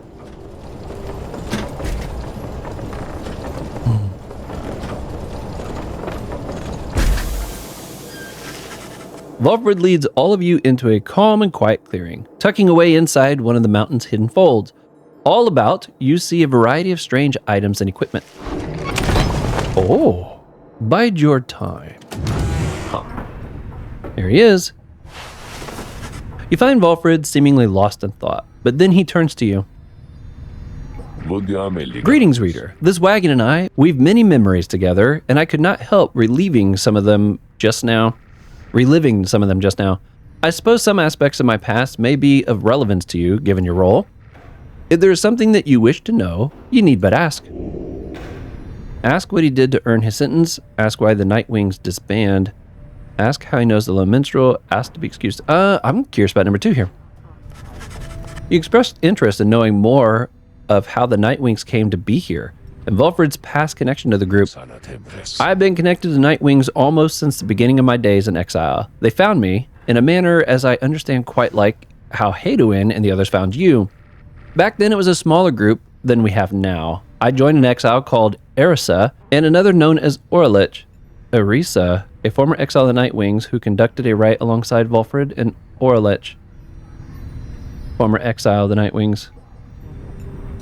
Volfred leads all of you into a calm and quiet clearing, tucking away inside one of the mountain's hidden folds. All about, you see a variety of strange items and equipment. Oh, Bide your time. There he is. You find Volfred seemingly lost in thought, but then he turns to you. Greetings, reader. This wagon and I, we've many memories together, and I could not help reliving some of them just now. I suppose some aspects of my past may be of relevance to you, given your role. If there is something that you wish to know, you need but ask. Ask what he did to earn his sentence. Ask why the Nightwings disband. Ask how he knows the lone minstrel. Ask to be excused. I'm curious about number 2 here. You expressed interest in knowing more of how the Nightwings came to be here, and Volfred's past connection to the group. I've been connected to Nightwings almost since the beginning of my days in exile. They found me, in a manner as I understand quite like how Hadoin and the others found you. Back then it was a smaller group than we have now. I joined an exile called Erisa, and another known as Orlich. Erisa, a former exile of the Nightwings who conducted a rite alongside Volfred and Orlich. Former exile of the Nightwings.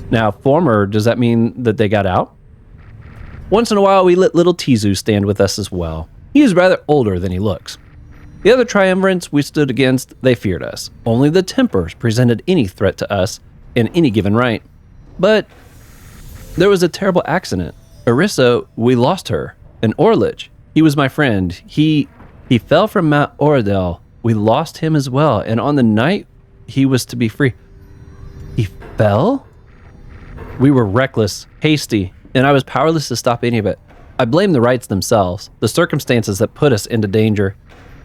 Now, former, does that mean that they got out? Once in a while, we let little Tizu stand with us as well. He is rather older than he looks. The other triumvirates we stood against, they feared us. Only the Tempers presented any threat to us in any given rite. But there was a terrible accident. Erisa, we lost her. And Orlich, he was my friend. He fell from Mount Oradel. We lost him as well. And on the night he was to be free. He fell? We were reckless, hasty, and I was powerless to stop any of it. I blame the rites themselves, the circumstances that put us into danger.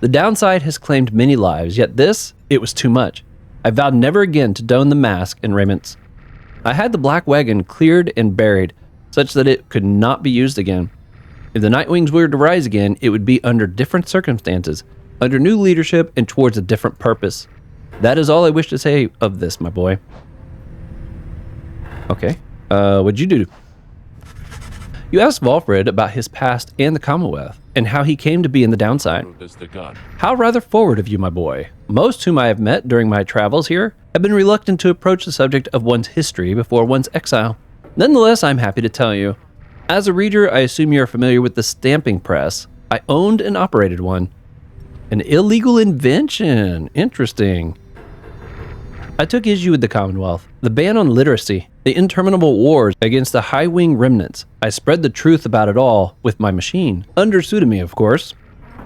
The downside has claimed many lives, yet this, it was too much. I vowed never again to don the mask and raiments. I had the black wagon cleared and buried, such that it could not be used again. If the Nightwings were to rise again, it would be under different circumstances, under new leadership and towards a different purpose. That is all I wish to say of this, my boy. Okay, what'd you do? You asked Volfred about his past and the Commonwealth, and how he came to be in the downside. How rather forward of you, my boy. Most whom I have met during my travels here have been reluctant to approach the subject of one's history before one's exile. Nonetheless, I'm happy to tell you. As a reader, I assume you're familiar with the stamping press. I owned and operated one. An illegal invention. Interesting. I took issue with the Commonwealth, the ban on literacy, the interminable wars against the high-wing remnants. I spread the truth about it all with my machine, under pseudonym, of course.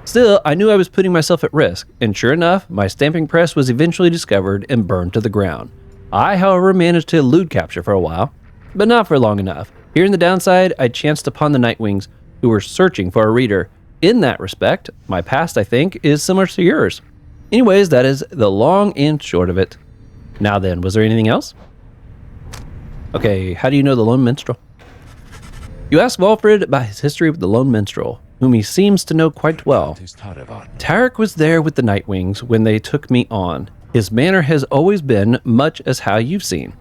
Still, I knew I was putting myself at risk, and sure enough, my stamping press was eventually discovered and burned to the ground. I, however, managed to elude capture for a while, but not for long enough. Here in the downside, I chanced upon the Nightwings, who were searching for a reader. In that respect, my past, I think, is similar to yours. Anyways, that is the long and short of it. Now then, was there anything else? Okay, how do you know the Lone Minstrel? You asked Volfred about his history with the Lone Minstrel, whom he seems to know quite well. Tarek was there with the Nightwings when they took me on. His manner has always been much as how you've seen.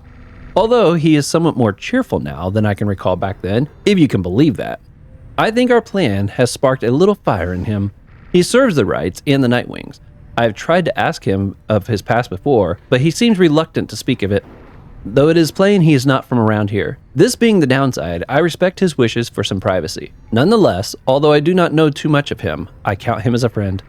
Although he is somewhat more cheerful now than I can recall back then, if you can believe that. I think our plan has sparked a little fire in him. He serves the Rites and the Nightwings. I have tried to ask him of his past before, but he seems reluctant to speak of it, though it is plain he is not from around here. This being the downside, I respect his wishes for some privacy. Nonetheless, although I do not know too much of him, I count him as a friend.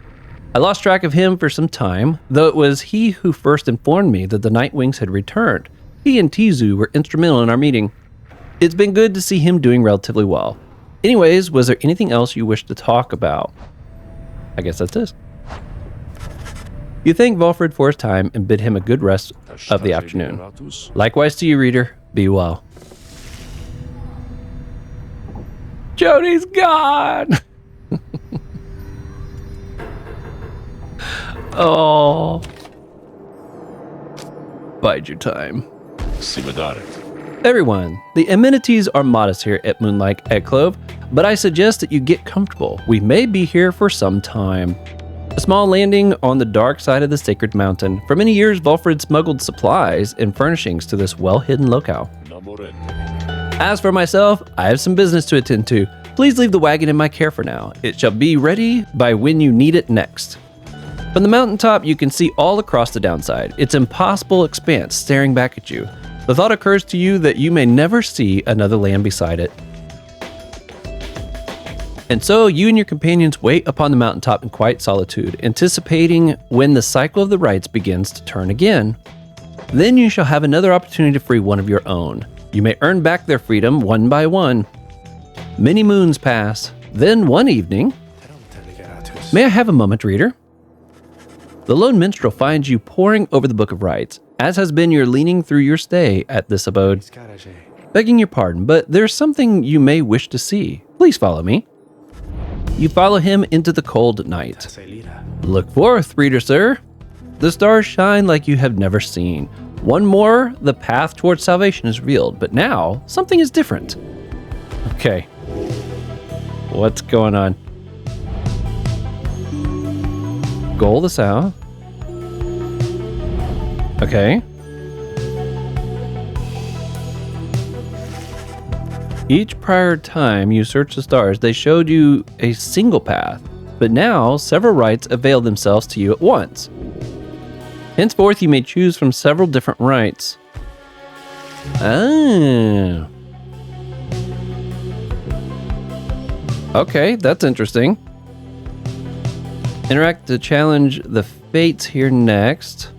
I lost track of him for some time, though it was he who first informed me that the Nightwings had returned. He and Tizu were instrumental in our meeting. It's been good to see him doing relatively well. Anyways, was there anything else you wish to talk about? I guess that's it. You thank Volfred for his time and bid him a good rest of the afternoon. Likewise to you, reader. Be well. Jody's gone! Oh. Bide your time. Everyone, the amenities are modest here at Moonlight at Clove, but I suggest that you get comfortable. We may be here for some time. A small landing on the dark side of the sacred mountain. For many years, Volfred smuggled supplies and furnishings to this well-hidden locale. As for myself, I have some business to attend to. Please leave the wagon in my care for now. It shall be ready by when you need it next. From the mountaintop, you can see all across the downside. It's impossible expanse staring back at you. The thought occurs to you that you may never see another land beside it. And so you and your companions wait upon the mountaintop in quiet solitude, anticipating when the cycle of the rites begins to turn again. Then you shall have another opportunity to free one of your own. You may earn back their freedom one by one. Many moons pass. Then one evening... May I have a moment, reader? The lone minstrel finds you poring over the Book of Rites, as has been your leaning through your stay at this abode. Begging your pardon, but there's something you may wish to see. Please follow me. You follow him into the cold night. Look forth, reader sir. The stars shine like you have never seen. One more, the path towards salvation is revealed, but now something is different. Okay. What's going on? Goal the south. Okay. Each prior time you searched the stars, they showed you a single path, but now several rites avail themselves to you at once. Henceforth, you may choose from several different rites. Ah. Okay, that's interesting. Interact to challenge the fates here next.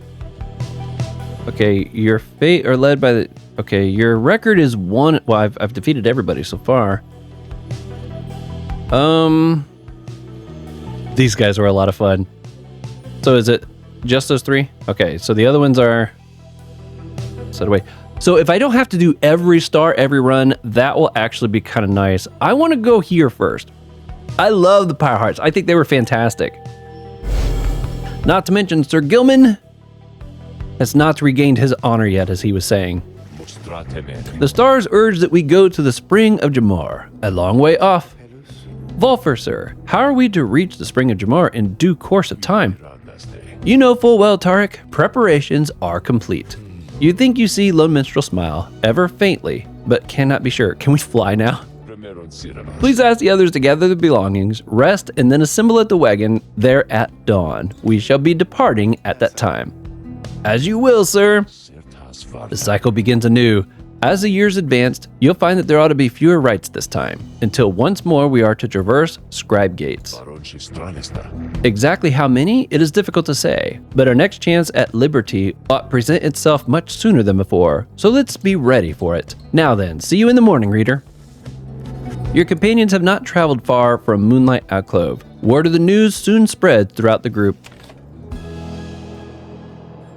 Okay, your fate are led by the... Okay, your record is 1... Well, I've defeated everybody so far. These guys were a lot of fun. So is it just those 3? Okay, so the other ones are... Set away. So if I don't have to do every star, every run, that will actually be kind of nice. I want to go here first. I love the Pyre Hearts. I think they were fantastic. Not to mention Sir Gilman has not regained his honor yet, as he was saying. The stars urge that we go to the Spring of Jamar, a long way off. Volfer, sir, how are we to reach the Spring of Jamar in due course of time? You know full well, Tarek, preparations are complete. You think you see Lone Minstrel smile, ever faintly, but cannot be sure. Can we fly now? Please ask the others to gather the belongings, rest, and then assemble at the wagon there at dawn. We shall be departing at that time. As you will, sir. The cycle begins anew. As the years advanced, you'll find that there ought to be fewer rites this time, until once more we are to traverse Scribe Gates. Exactly how many, it is difficult to say, but our next chance at liberty ought present itself much sooner than before, so let's be ready for it. Now then, see you in the morning, reader. Your companions have not traveled far from Moonlight Alcove. Word of the news soon spread throughout the group.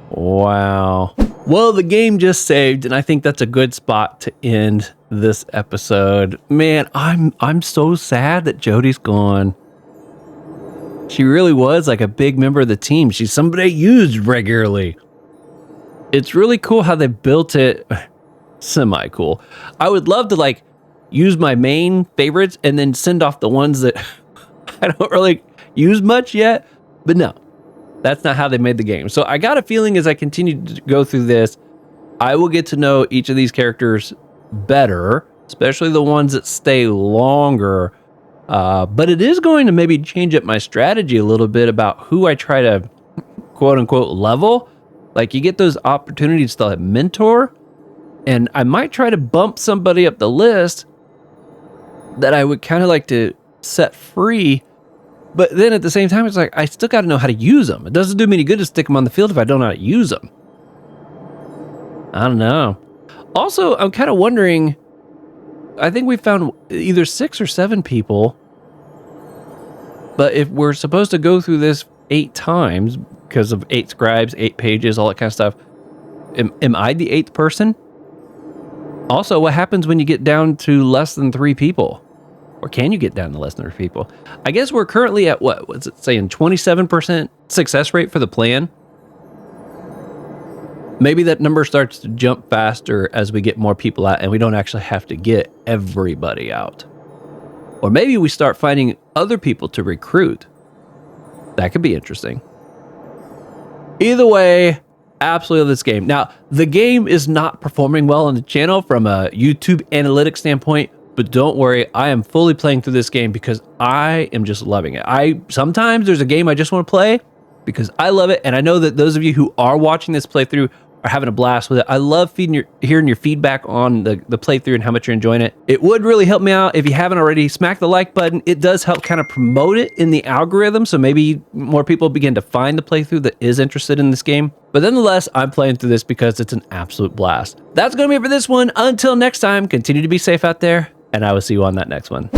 Wow. Well, the game just saved, and I think that's a good spot to end this episode. Man, I'm so sad that Jodi's gone. She really was like a big member of the team. She's somebody I used regularly. It's really cool how they built it. Semi-cool. I would love to like use my main favorites and then send off the ones that I don't really use much yet, but no. That's not how they made the game. So I got a feeling as I continue to go through this, I will get to know each of these characters better, especially the ones that stay longer. But it is going to maybe change up my strategy a little bit about who I try to quote unquote level. Like you get those opportunities to like mentor, and I might try to bump somebody up the list that I would kind of like to set free. But then at the same time, it's like, I still got to know how to use them. It doesn't do me any good to stick them on the field if I don't know how to use them. I don't know. Also, I'm kind of wondering, I think we found either 6 or 7 people. But if we're supposed to go through this 8 times, because of 8 scribes, 8 pages, all that kind of stuff, am I the 8th person? Also, what happens when you get down to less than 3 people? Or can you get down to less than 3 people? I guess we're currently at what? What's it saying? 27% success rate for the plan? Maybe that number starts to jump faster as we get more people out and we don't actually have to get everybody out. Or maybe we start finding other people to recruit. That could be interesting. Either way, absolutely love this game. Now, the game is not performing well on the channel from a YouTube analytics standpoint. But don't worry, I am fully playing through this game because I am just loving it. Sometimes there's a game I just want to play because I love it. And I know that those of you who are watching this playthrough are having a blast with it. I love hearing your feedback on the playthrough and how much you're enjoying it. It would really help me out if you haven't already. Smack the like button. It does help kind of promote it in the algorithm, so maybe more people begin to find the playthrough that is interested in this game. But nonetheless, I'm playing through this because it's an absolute blast. That's going to be it for this one. Until next time, continue to be safe out there, and I will see you on that next one.